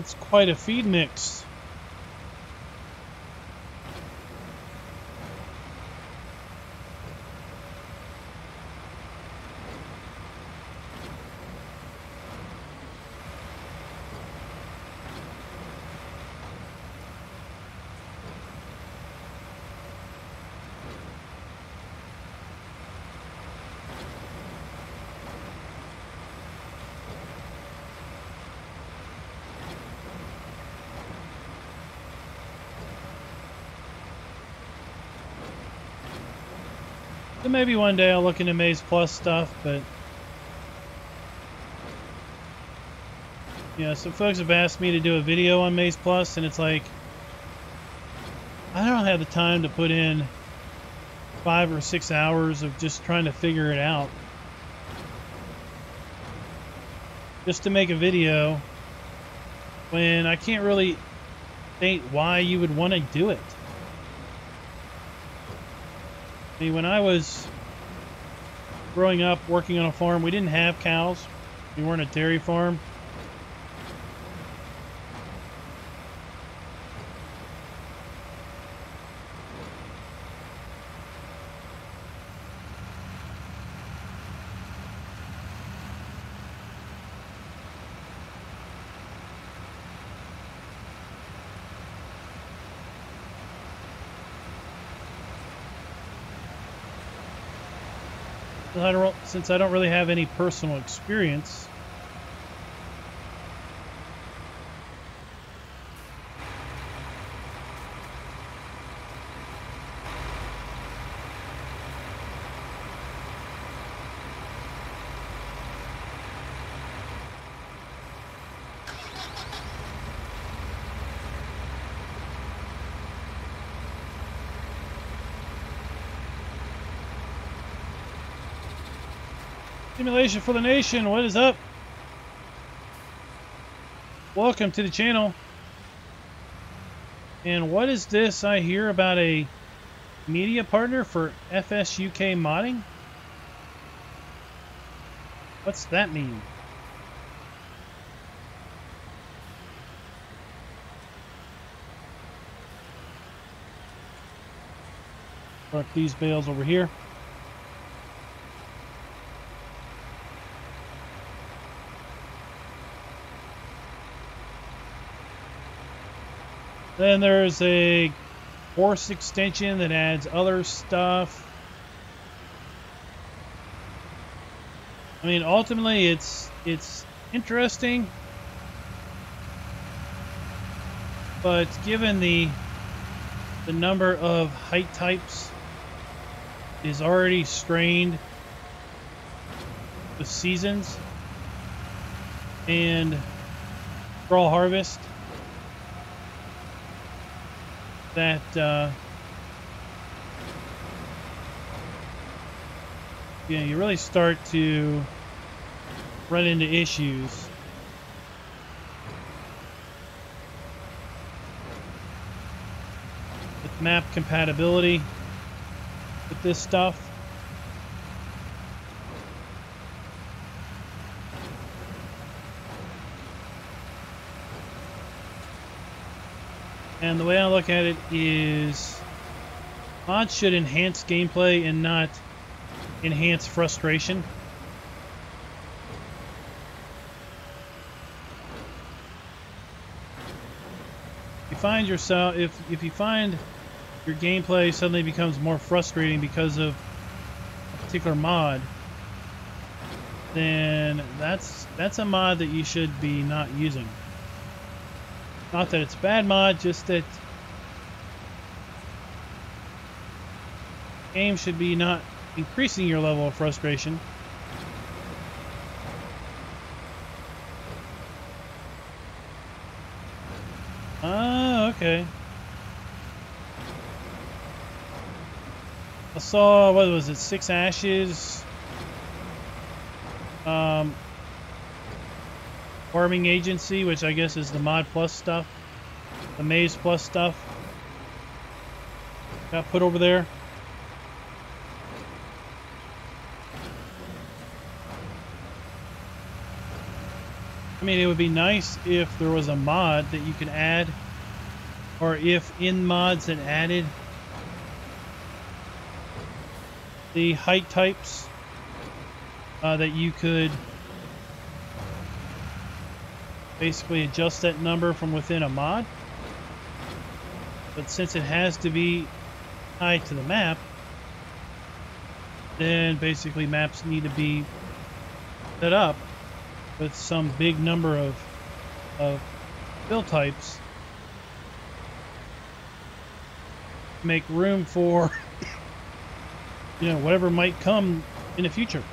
It's quite a feed mix. So maybe one day I'll look into Maize Plus stuff, but yeah, some folks have asked me to do a video on Maize Plus, and it's like, I don't have the time to put in 5 or 6 hours of just trying to figure it out. Just to make a video when I can't really state why you would want to do it. I mean, when I was growing up working on a farm, we didn't have cows. We weren't a dairy farm. Since I don't really have any personal experience, Simulation for the Nation, what is up? Welcome to the channel. And what is this I hear about a media partner for FSUK modding? What's that mean? Park these bales over here. Then there's a course extension that adds other stuff. I mean, ultimately, it's interesting, but given the number of height types is already strained with seasons and straw harvest, that yeah, you really start to run into issues. With map compatibility with this stuff. And the way I look at it is mods should enhance gameplay and not enhance frustration. You find yourself, if you find your gameplay suddenly becomes more frustrating because of a particular mod, then that's a mod that you should be not using. Not that it's a bad mod, just that game should be not increasing your level of frustration. Ah, okay. I saw, what was it, 6 ashes? Farming agency, which I guess is the mod plus stuff, the maze plus stuff, got put over there. I mean, it would be nice if there was a mod that you could add, or if in mods that added the height types that you could basically adjust that number from within a mod. But since it has to be tied to the map, then basically maps need to be set up with some big number of fill types to make room for you know, whatever might come in the future.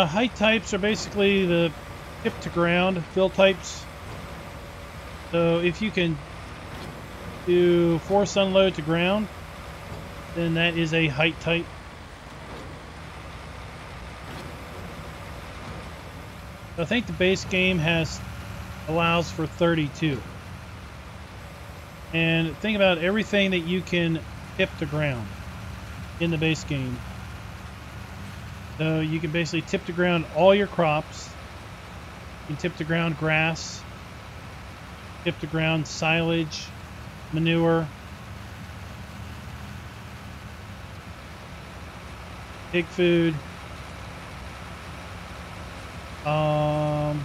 Height types are basically the tip to ground fill types. So if you can do force unload to ground, then that is a height type. I think the base game allows for 32. And think about everything that you can tip to ground in the base game. So you can basically tip to ground all your crops. You can tip to ground grass, tip to ground silage, manure, pig food, and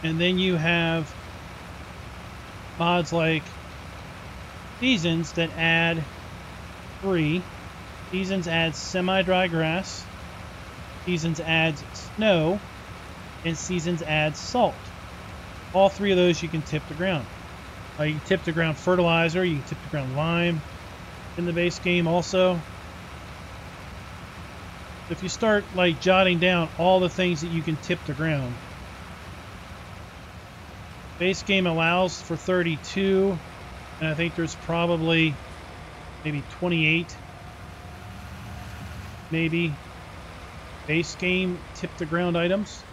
then you have mods like seasons that add 3. Seasons adds semi-dry grass, seasons adds snow, and seasons adds salt. All 3 of those you can tip to ground. You can tip to ground fertilizer, you can tip to ground lime in the base game also. If you start like jotting down all the things that you can tip to ground, base game allows for 32, and I think there's probably maybe 28 maybe base game tip to ground items.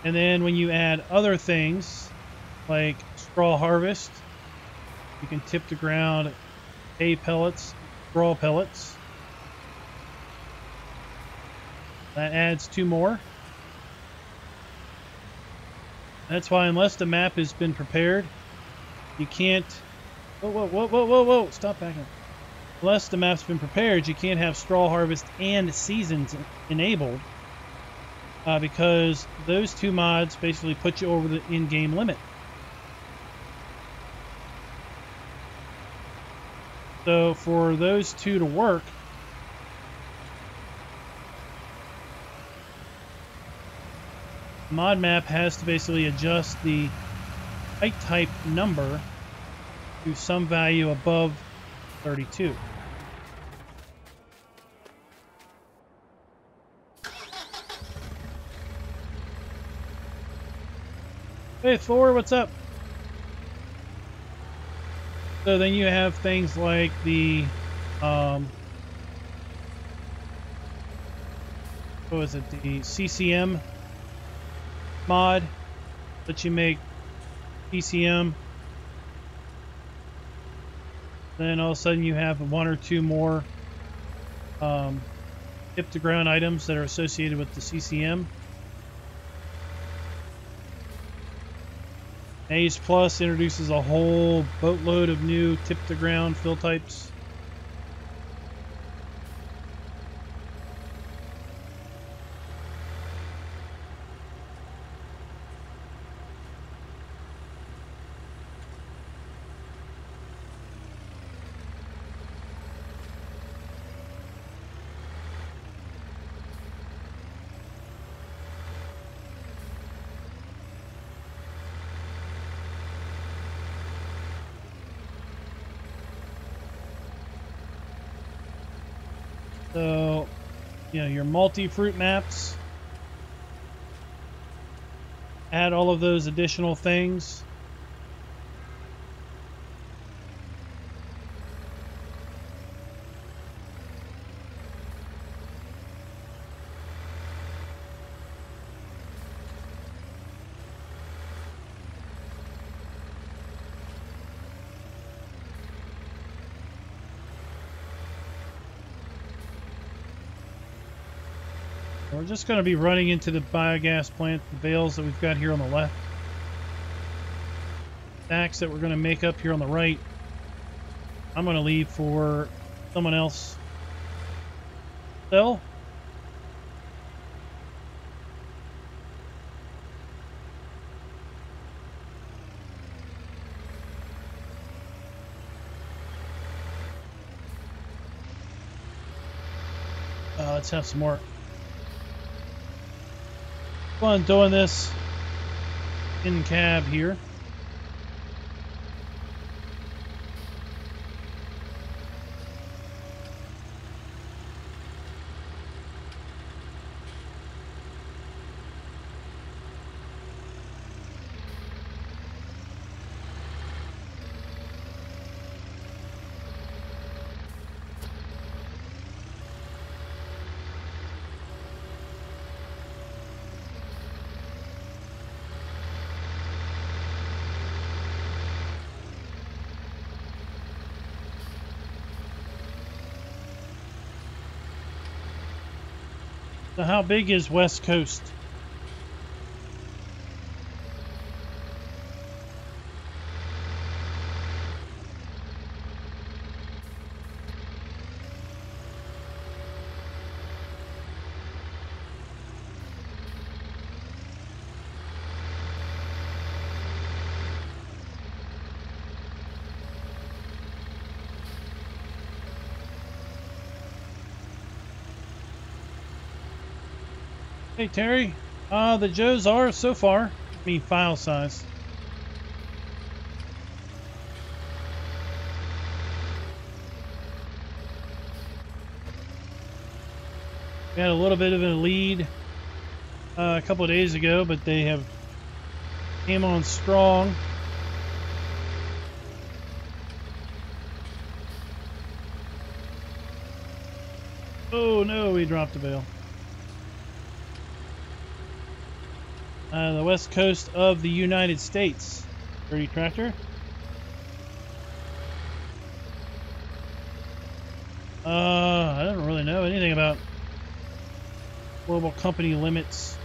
And then when you add other things like straw harvest, you can tip to ground hay pellets, straw pellets. That adds 2 more. That's why unless the map has been prepared, you can't... Whoa, stop backing up. Unless the map's been prepared, you can't have straw harvest and seasons enabled, because those 2 mods basically put you over the in-game limit. So for those 2 to work, mod map has to basically adjust the height type number to some value above 32. Hey Thor, what's up? So then you have things like the what was it, the CCM mod that you make PCM. Then all of a sudden you have 1 or 2 more tip to ground items that are associated with the CCM. Maze Plus introduces a whole boatload of new tip to ground fill types. So, you know, your multi-fruit maps. Add all of those additional things. We're just going to be running into the biogas plant, the bales that we've got here on the left. Stacks that we're going to make up here on the right. I'm going to leave for someone else. Sell. Let's have some more fun doing this in cab here. So how big is West Coast? Hey Terry, the Joes are so far. I mean file size. We had a little bit of a lead a couple of days ago, but they have came on strong. Oh no, we dropped a bale. The west coast of the United States. Dirty tractor. I don't really know anything about global company limits.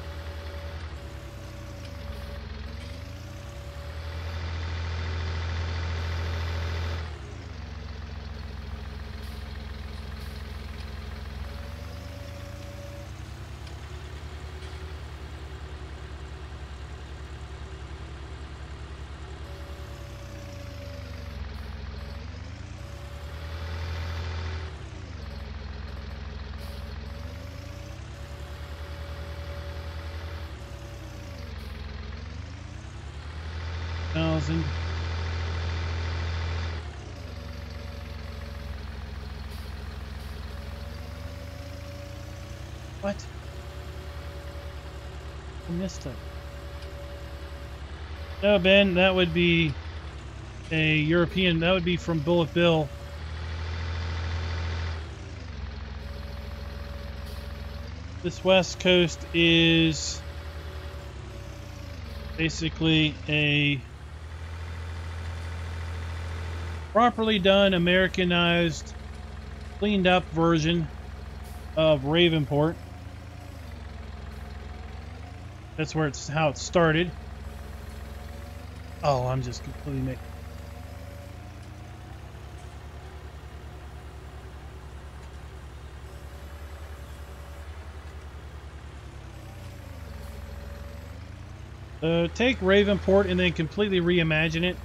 What? I missed it. No, Ben, that would be a European. That would be from Bullet Bill. This West Coast is basically a properly done, Americanized, cleaned up version of Ravenport. That's where it's how it started. Oh, I'm just completely making. Take Ravenport and then completely reimagine it.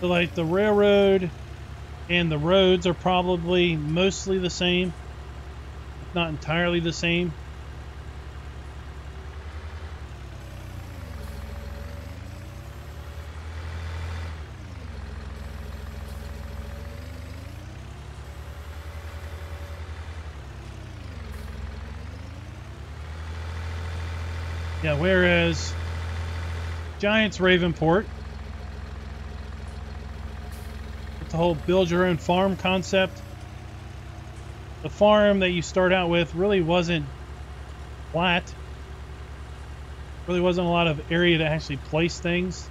So like the railroad and the roads are probably mostly the same. not entirely the same. Yeah, whereas Giants Ravenport, with the whole build your own farm concept, the farm that you start out with really wasn't flat. Really wasn't a lot of area to actually place things.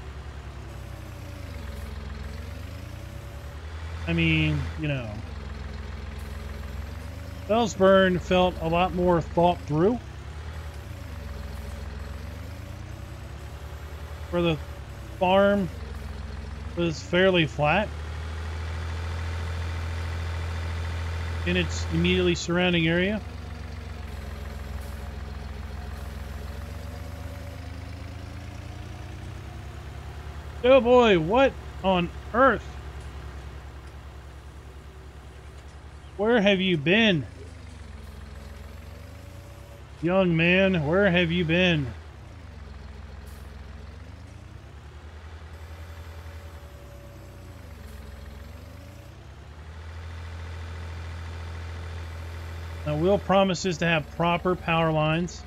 I mean, you know, Bellsburn felt a lot more thought through. Where the farm was fairly flat in its immediately surrounding area. Oh boy, what on earth? Where have you been? Young man, where have you been? Now, Will promises to have proper power lines.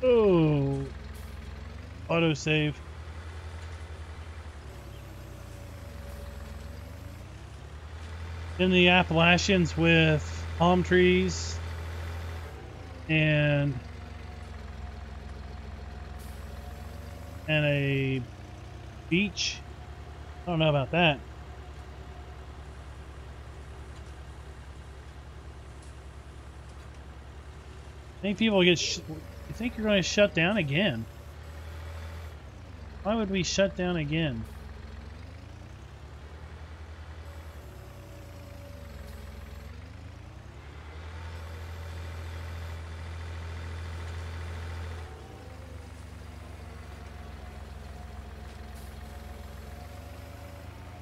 Oh, autosave. In the Appalachians with palm trees and a beach. I don't know about that. I think people get. You think you're going to shut down again? Why would we shut down again?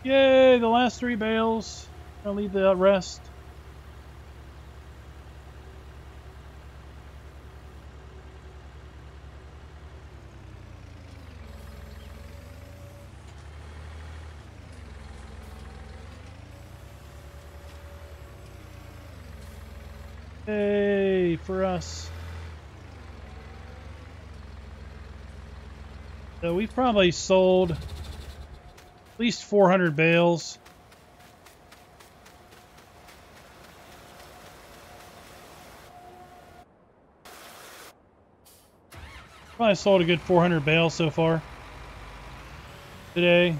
Yay, the last 3 bales. I'll leave the rest. Hey, for us. So we've probably sold at least 400 bales. Probably sold a good 400 bales so far today.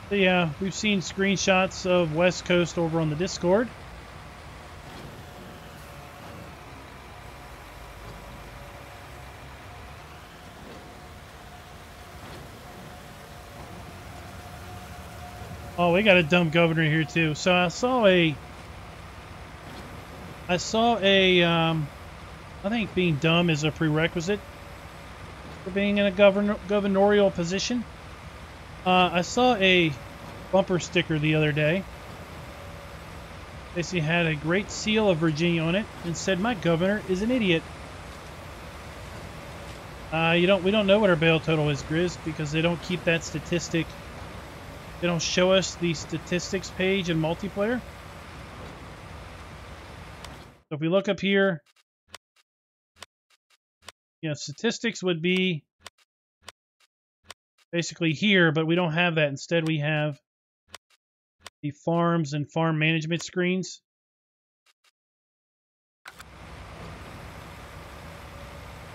So yeah, we've seen screenshots of West Coast over on the Discord. Oh, we got a dumb governor here too. So I saw a I think being dumb is a prerequisite for being in a governorial position. I saw a bumper sticker the other day. Basically had a great seal of Virginia on it and said, "My governor is an idiot." We don't know what our bail total is, Grizz, because they don't keep that statistic. They don't show us the statistics page in multiplayer. So if we look up here, you know, statistics would be basically here, but we don't have that. Instead, we have the farms and farm management screens.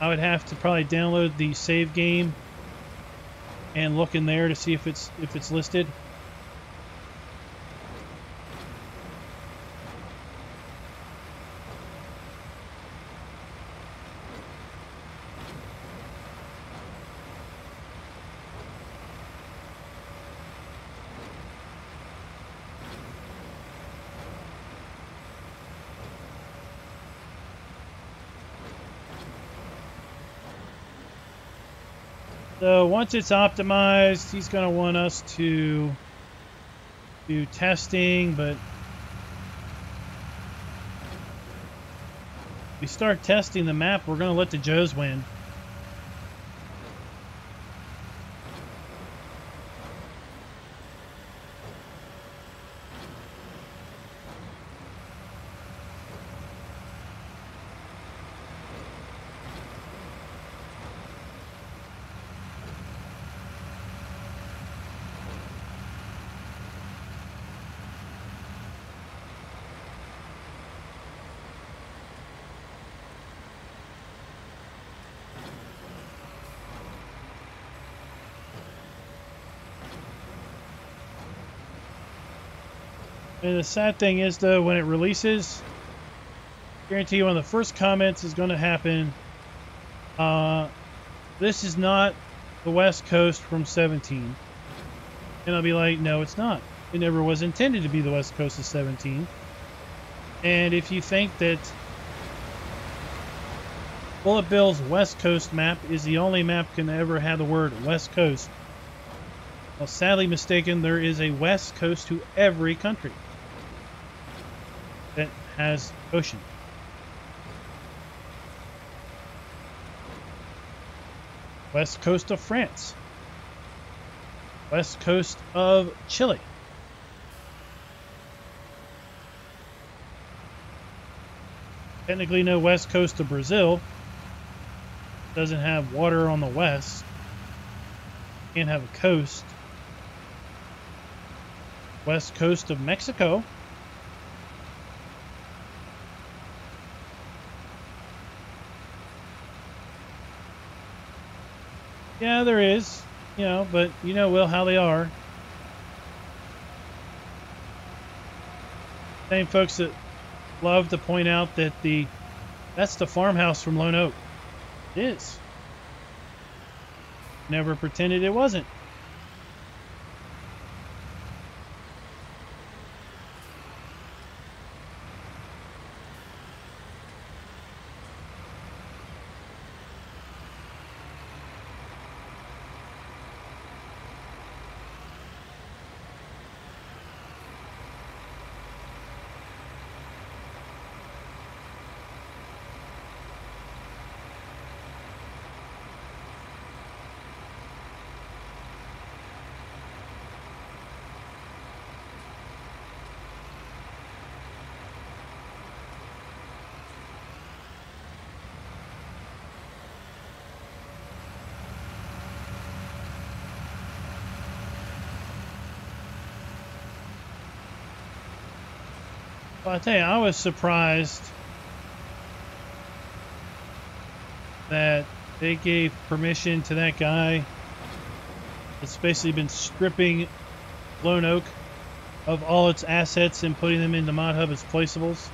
I would have to probably download the save game and look in there to see if it's listed. So once it's optimized, he's going to want us to do testing, but if we start testing the map, we're going to let the Joes win. And the sad thing is, though, when it releases, I guarantee you one of the first comments is going to happen. This is not the West Coast from 17. And I'll be like, no, it's not. It never was intended to be the West Coast of 17. And if you think that Bullet Bill's West Coast map is the only map can ever have the word West Coast, well, sadly mistaken. There is a West Coast to every country that has ocean. West coast of France. West coast of Chile. Technically no west coast of Brazil. Doesn't have water on the west. Can't have a coast. West coast of Mexico. Yeah, there is, you know, but you know, Will, how they are. Same folks that love to point out that that's the farmhouse from Lone Oak. It is. Never pretended it wasn't. Well, I tell you, I was surprised that they gave permission to that guy that's basically been stripping Lone Oak of all its assets and putting them into Mod Hub as placeables.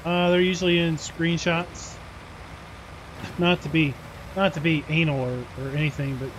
They're usually in screenshots. Not to be anal or anything, but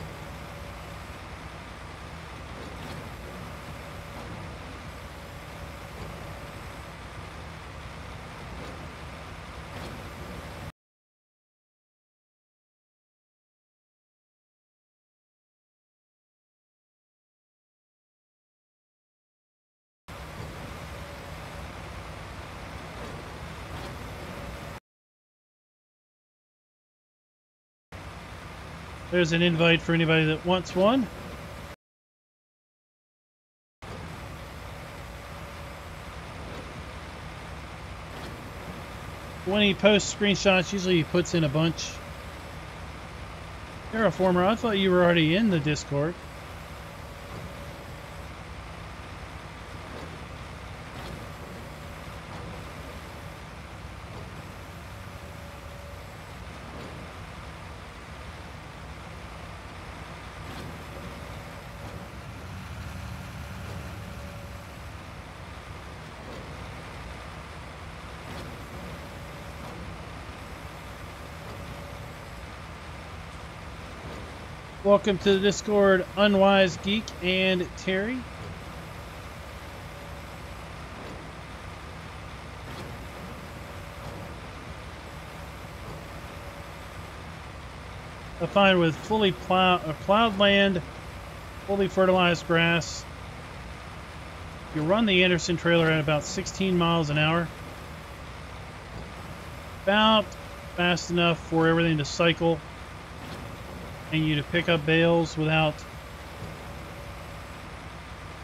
there's an invite for anybody that wants one. When he posts screenshots, usually he puts in a bunch. Terraformer, I thought you were already in the Discord. Welcome to the Discord, Unwise Geek and Terry. Fine with fully plowed land, fully fertilized grass. You run the Anderson trailer at about 16 miles an hour. About fast enough for everything to cycle and you to pick up bales without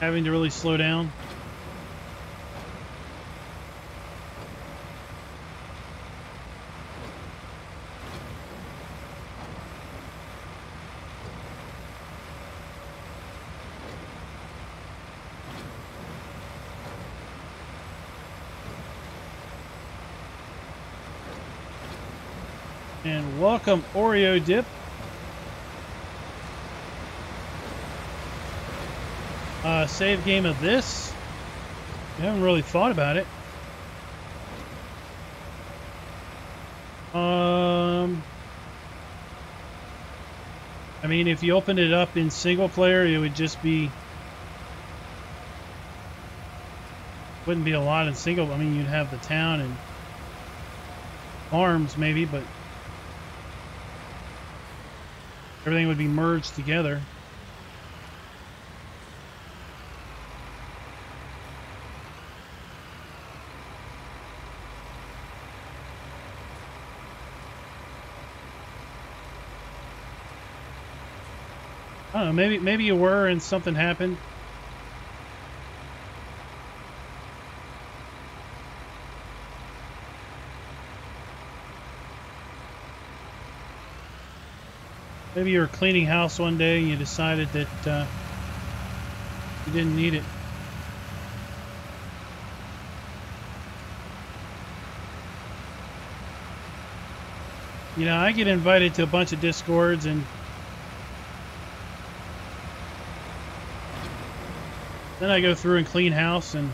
having to really slow down. And welcome, Oreo Dip. Save game of this. I haven't really thought about it. I mean, if you opened it up in single player, it would just be... Wouldn't be a lot in single. I mean, you'd have the town and farms maybe, but everything would be merged together. I don't know, maybe you were and something happened. Maybe you were cleaning house one day and you decided that you didn't need it. You know, I get invited to a bunch of Discords and then I go through and clean house and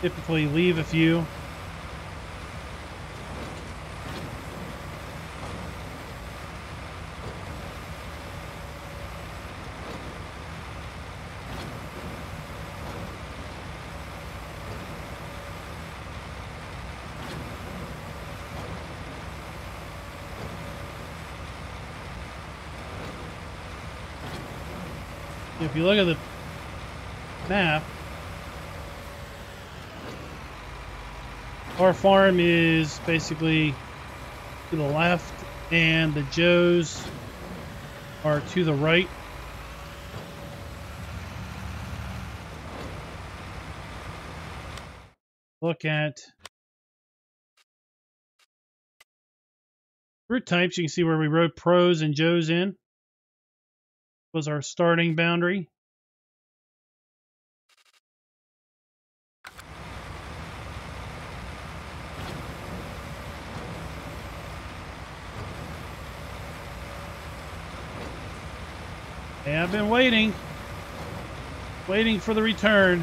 typically leave a few. If you look at the map, our farm is basically to the left and the Joes are to the right. Look at root types. You can see where we wrote pros and Joes in. Was our starting boundary. Yeah, I've been waiting for the return.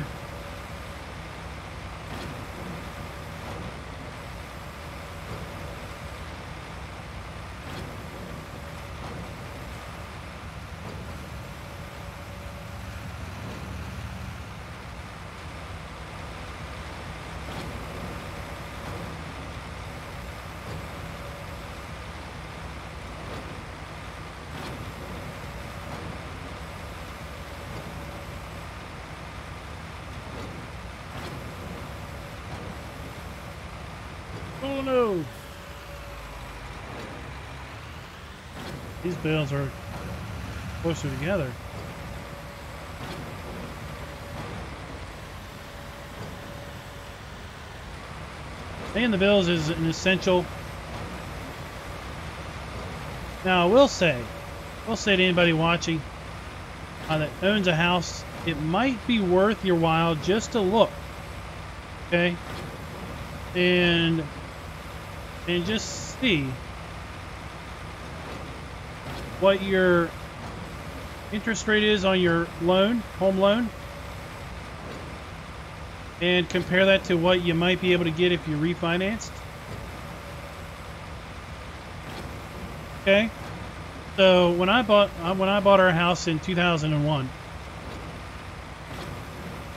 Oh no! These bales are closer together. Paying the bills is an essential. Now I will say to anybody watching that owns a house, it might be worth your while just to look, okay, and just see what your interest rate is on your loan, home loan, and compare that to what you might be able to get if you refinanced. Okay, so when I bought our house in 2001,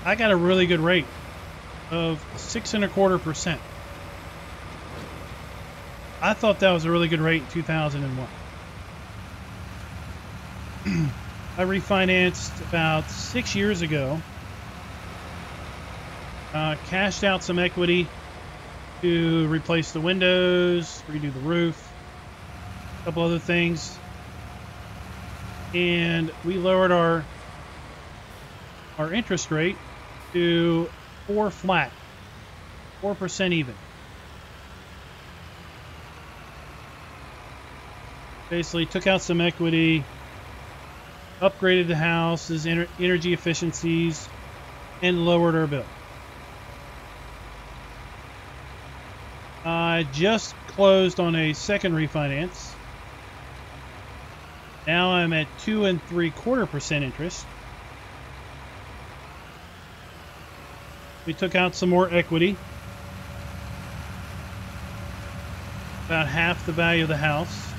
I got a really good rate of 6.25%. I thought that was a really good rate in 2001. I refinanced about 6 years ago. Cashed out some equity to replace the windows, redo the roof, a couple other things. And we lowered our interest rate to 4 flat, 4% even. Basically took out some equity, upgraded the house's energy efficiencies, and lowered our bill. I just closed on a second refinance. Now I'm at 2 3/4% interest. We took out some more equity, about half the value of the house,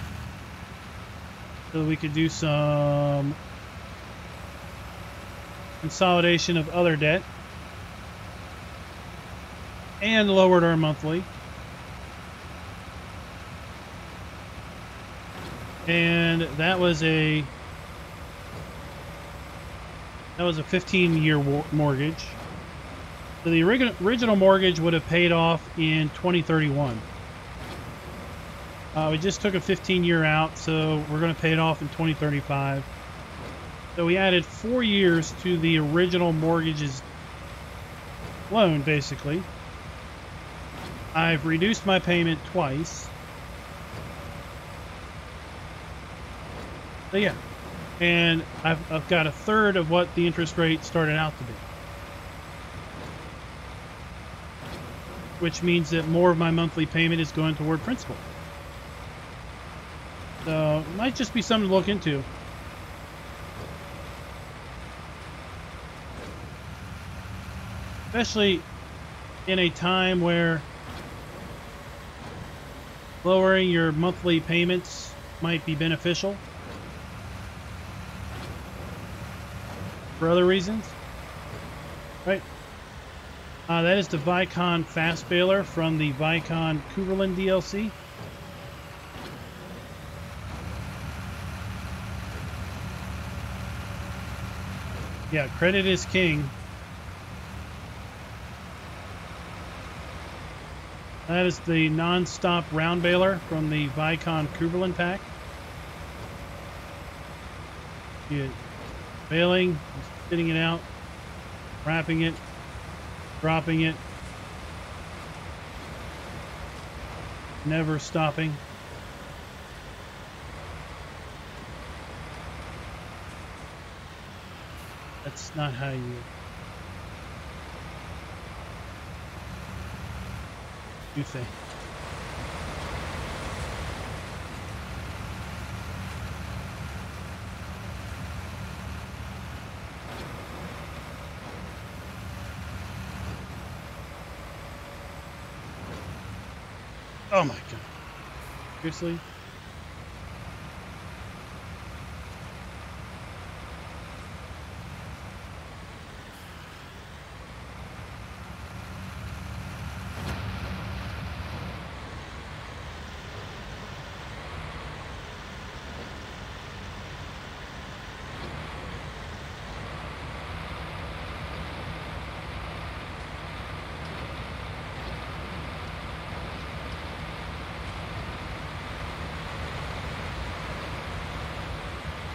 so that we could do some consolidation of other debt, and lowered our monthly. And that was a 15-year mortgage. So the original mortgage would have paid off in 2031. We just took a 15-year out, so we're going to pay it off in 2035. So we added 4 years to the original mortgage's loan, basically. I've reduced my payment twice. So yeah, and I've got a third of what the interest rate started out to be. Which means that more of my monthly payment is going toward principal. So it might just be something to look into. Especially in a time where lowering your monthly payments might be beneficial for other reasons, right? That is the Vicon fast baler from the Vicon Cooverland DLC. Yeah, credit is king. That is the non-stop round baler from the Vicon Cooverland pack. You baling, spitting it out, wrapping it, dropping it, never stopping. That's not how you think. Oh my god. Seriously?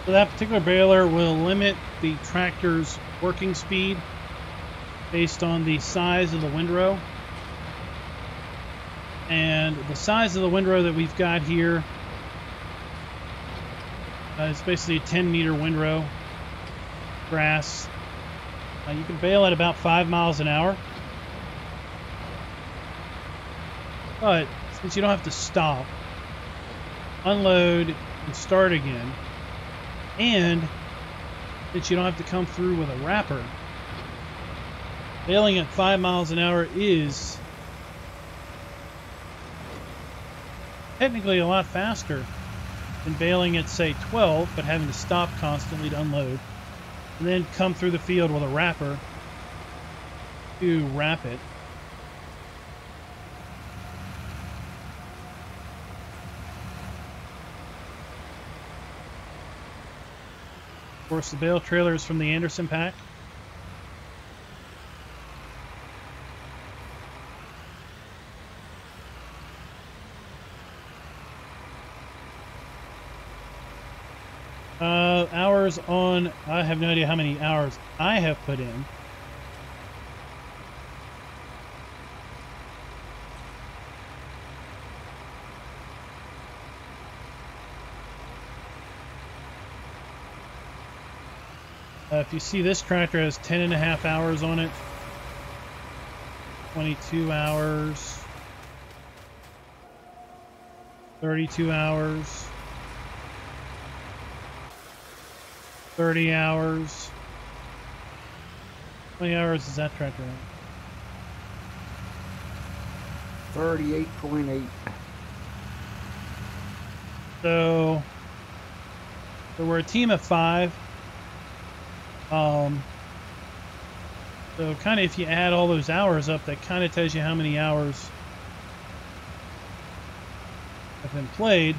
So that particular baler will limit the tractor's working speed based on the size of the windrow. And the size of the windrow that we've got here is basically a 10-meter windrow, grass. You can bale at about 5 miles an hour. But since you don't have to stop, unload, and start again, and that you don't have to come through with a wrapper, baling at 5 miles an hour is technically a lot faster than baling at, say, 12, but having to stop constantly to unload, and then come through the field with a wrapper to wrap it. course, the bale trailer is from the Anderson pack. Hours on, I have no idea how many hours I have put in. If you see, this tractor has 10.5 hours on it, 22 hours, 32 hours, 30 hours. How many hours is that tractor on? 38.8. So we're a team of 5. So kind of, if you add all those hours up, that kind of tells you how many hours have been played.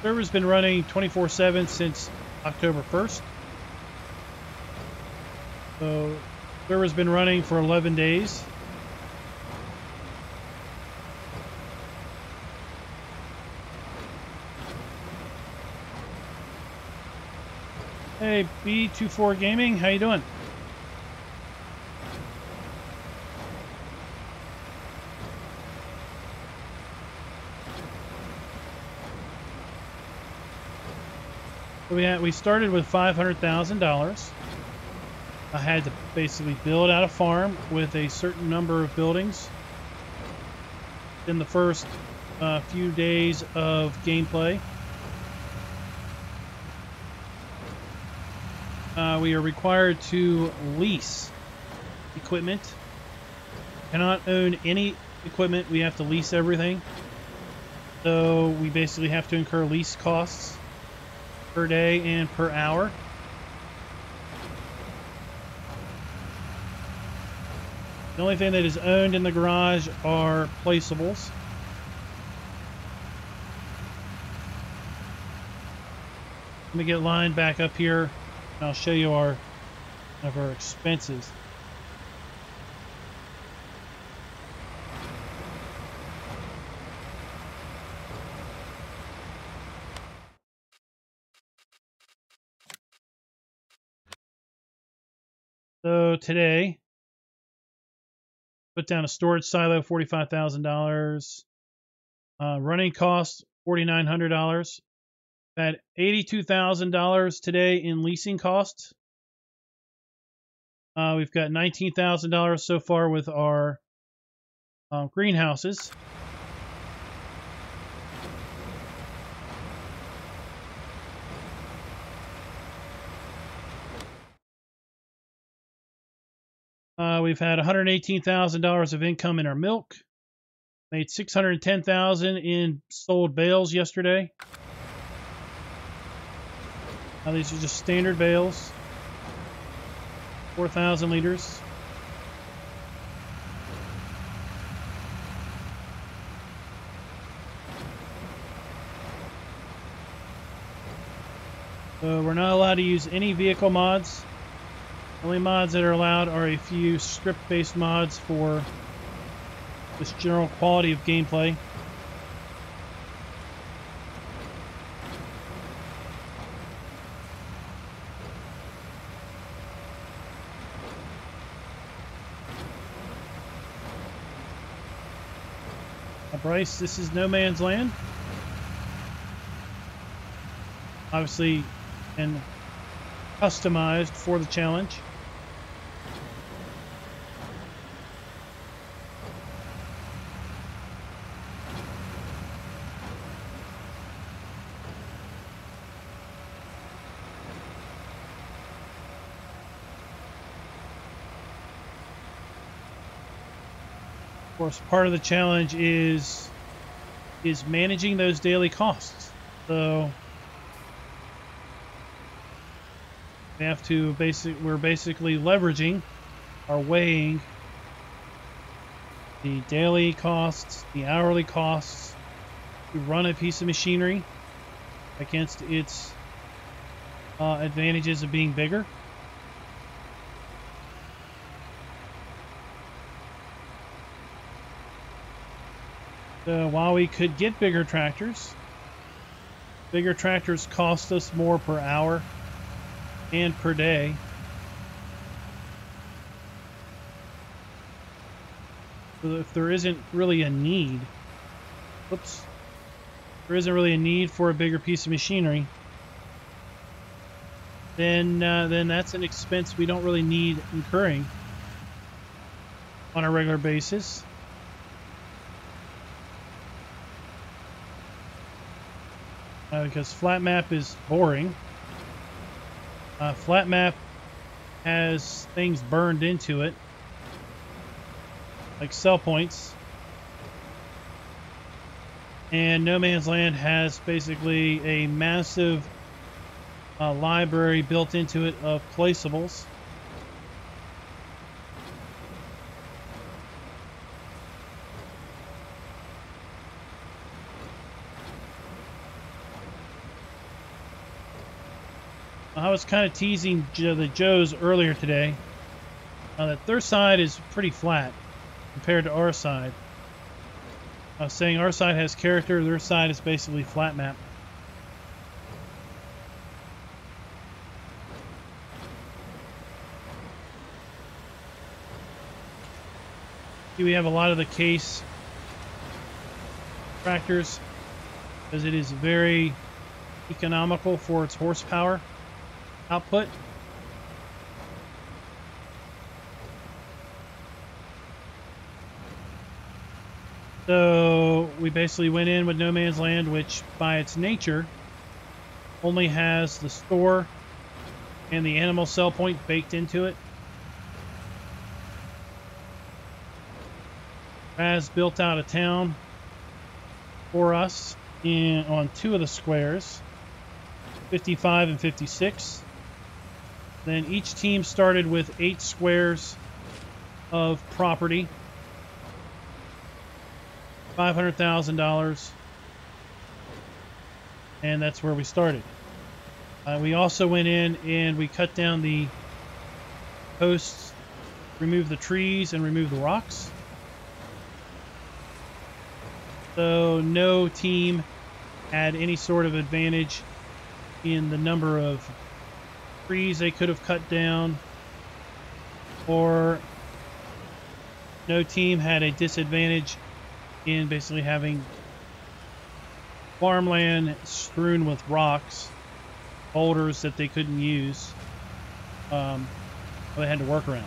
Server's been running 24/7 since October 1st. So server's been running for 11 days. Hey, B24 Gaming, how you doing? We started with $500,000. I had to basically build out a farm with a certain number of buildings. In the first few days of gameplay, we are required to lease equipment. Cannot own any equipment. We have to lease everything. So we basically have to incur lease costs per day and per hour. The only thing that is owned in the garage are placeables. Let me get lined back up here. I'll show you our expenses. So today, put down a storage silo, $45,000. Running costs, $4,900. Had $82,000 today in leasing costs. We've got $19,000 so far with our greenhouses. We've had $118,000 of income in our milk. Made $610,000 in sold bales yesterday. Now these are just standard bales. 4,000 liters. So we're not allowed to use any vehicle mods. Only mods that are allowed are a few script-based mods for this general quality of gameplay. Bryce, this is no man's land. Obviously, and customized for the challenge. Of course, part of the challenge is managing those daily costs. So we have to we're basically leveraging or weighing the daily costs, the hourly costs to run a piece of machinery against its advantages of being bigger. So while we could get bigger tractors cost us more per hour and per day. So if there isn't really a need, there isn't really a need for a bigger piece of machinery, then that's an expense we don't really need incurring on a regular basis. Because flat map is boring. Flat map has things burned into it, like sell points. And No Man's Land has basically a massive library built into it of placeables. I was kind of teasing the Joes earlier today that their side is pretty flat compared to our side. I was saying our side has character, their side is basically flat map. We have a lot of the case tractors because it is very economical for its horsepower output. So we basically went in with No Man's Land, which by its nature only has the store and the animal sell point baked into it. Raz built out a town for us on 2 of the squares, 55 and 56. Then each team started with 8 squares of property, $500,000, and that's where we started. We also went in and we cut down the posts, removed the trees, and removed the rocks. So no team had any sort of advantage in the number of trees they could have cut down, or no team had a disadvantage in basically having farmland strewn with rocks, boulders that they couldn't use. They had to work around.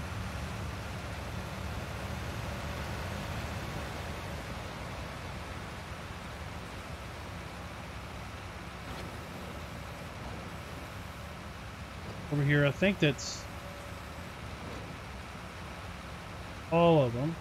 Over here, I think that's all of them.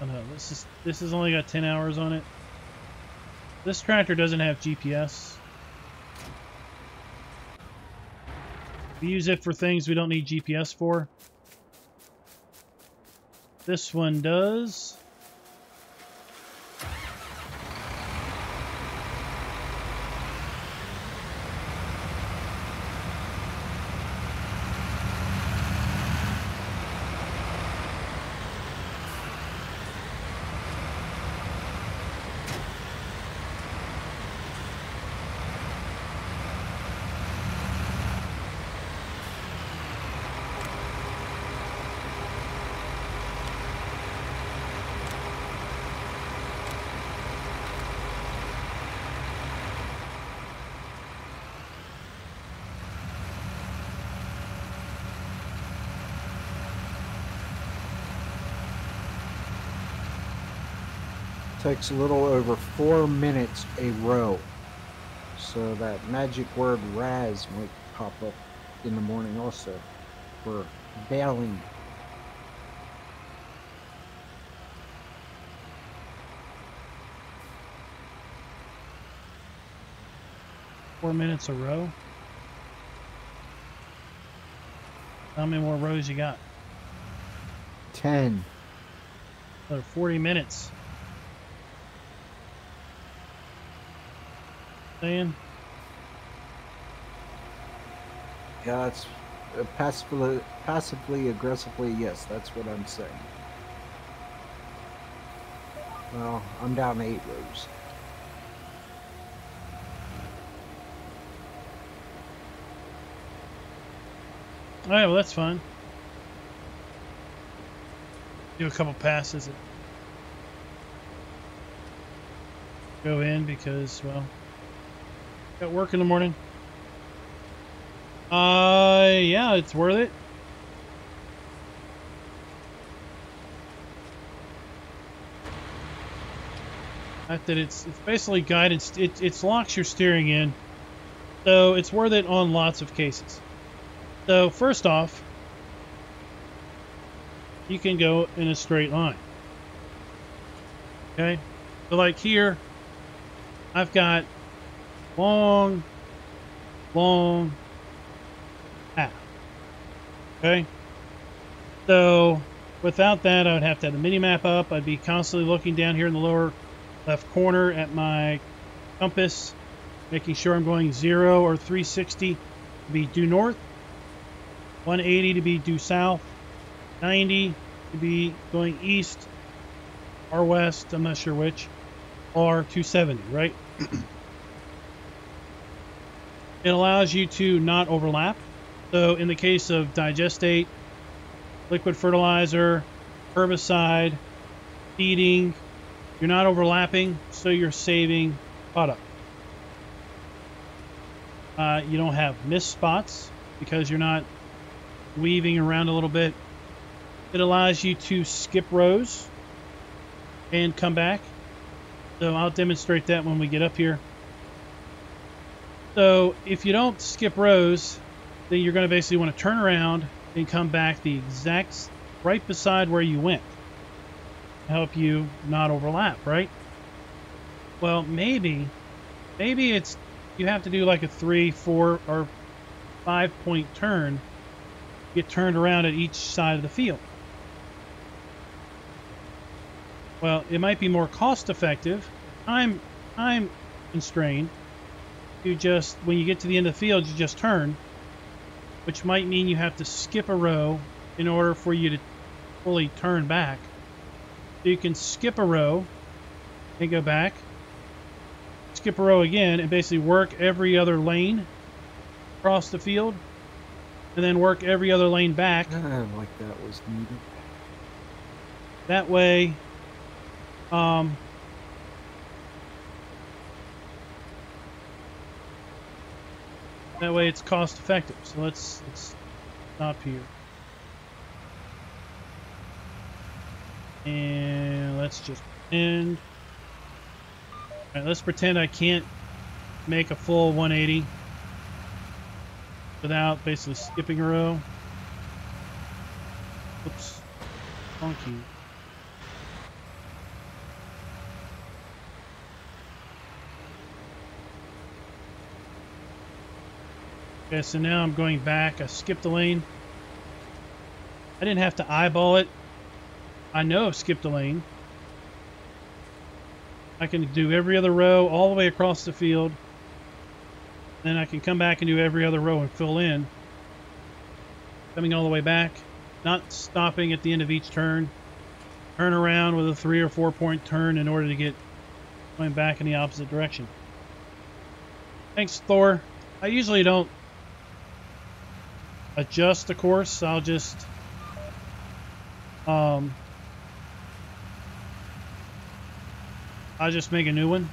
Oh no, this has only got 10 hours on it. This tractor doesn't have GPS. We use it for things we don't need GPS for. This one does. Takes a little over 4 minutes a row. So that magic word Raz might pop up in the morning also for baling. Four minutes a row. How many more rows you got? 10. Another 40 minutes. Saying? Yeah, it's passively, aggressively, yes, that's what I'm saying. Well, I'm down 8 rows. All right, well, that's fine. Do a couple passes. Go in because, well, got work in the morning. Yeah, it's worth it. Fact that it's basically guidance. It locks your steering in, so it's worth it on lots of cases. So first off, you can go in a straight line. Okay, so like here, I've got long path. Okay, so without that, I would have to have the mini map up. I'd be constantly looking down here in the lower left corner at my compass, making sure I'm going 0 or 360 to be due north, 180 to be due south, 90 to be going east or west, I'm not sure which, or 270, right? It allows you to not overlap. So in the case of digestate, liquid fertilizer, herbicide, feeding, you're not overlapping, so you're saving product. You don't have missed spots because you're not weaving around a little bit. It allows you to skip rows and come back. So I'll demonstrate that when we get up here. So if you don't skip rows, then you're going to basically want to turn around and come back the exact right beside where you went. Help you not overlap, right? Well, maybe it's you have to do like a 3, 4, or 5 point turn, get turned around at each side of the field. Well, it might be more cost effective, time constrained, to just, when you get to the end of the field, you just turn, which might mean you have to skip a row in order for you to fully turn back. So you can skip a row and go back, skip a row again, and basically work every other lane across the field, and then work every other lane back. Like that was needed. That way, it's cost effective. So let's stop here. And let's just end. All right, let's pretend I can't make a full 180 without basically skipping a row. Oops. Funky. Okay, so now I'm going back. I skipped a lane. I didn't have to eyeball it. I know I've skipped a lane. I can do every other row all the way across the field. Then I can come back and do every other row and fill in. Coming all the way back, not stopping at the end of each turn. Turn around with a 3 or 4 point turn in order to get going back in the opposite direction. Thanks, Thor. I usually don't adjust the course. I'll just make a new one.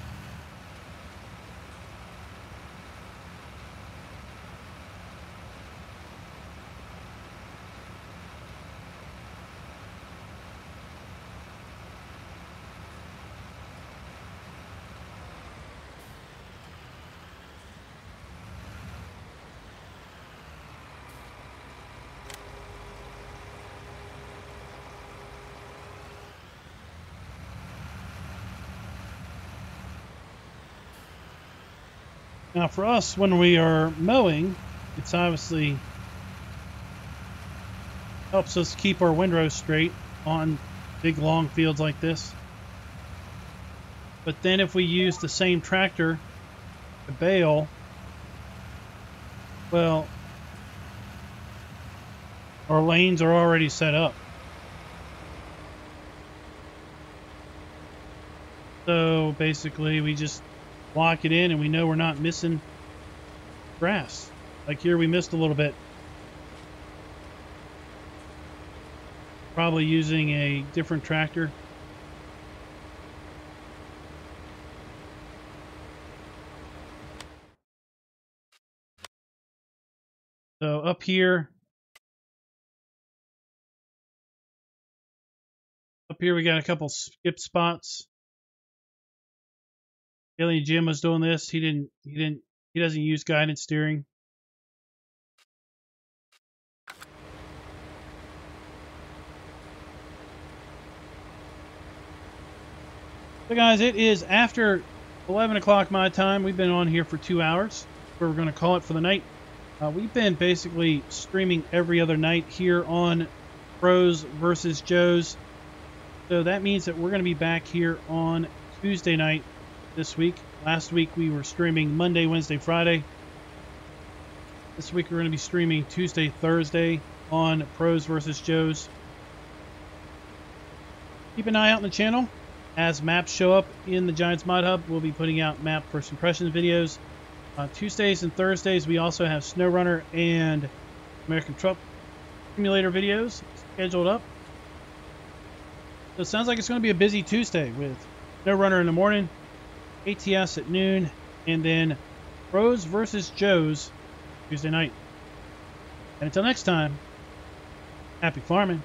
Now for us, when we are mowing, it's obviously Helps us keep our windrow straight on big long fields like this. But then if we use the same tractor to bale, well, our lanes are already set up. So basically we just lock it in and we know we're not missing grass. Like here we missed a little bit. Probably using a different tractor. So up here we got a couple skip spots. Alien Jim was doing this. He doesn't use guided steering. So guys, it is after 11 o'clock my time. We've been on here for 2 hours. Where we're going to call it for the night. We've been basically streaming every other night here on Pros versus Joes. So that means that we're going to be back here on Tuesday night this week. Last week we were streaming Monday, Wednesday, Friday. This week we're going to be streaming Tuesday, Thursday on Pros versus Joes. Keep an eye out on the channel. As maps show up in the Giants Mod Hub, we'll be putting out map first impressions videos. Tuesdays and Thursdays we also have SnowRunner and American Truck Simulator videos scheduled up. So it sounds like it's going to be a busy Tuesday with SnowRunner in the morning, ATS at noon, and then Pros versus Joes Tuesday night. And until next time, happy farming.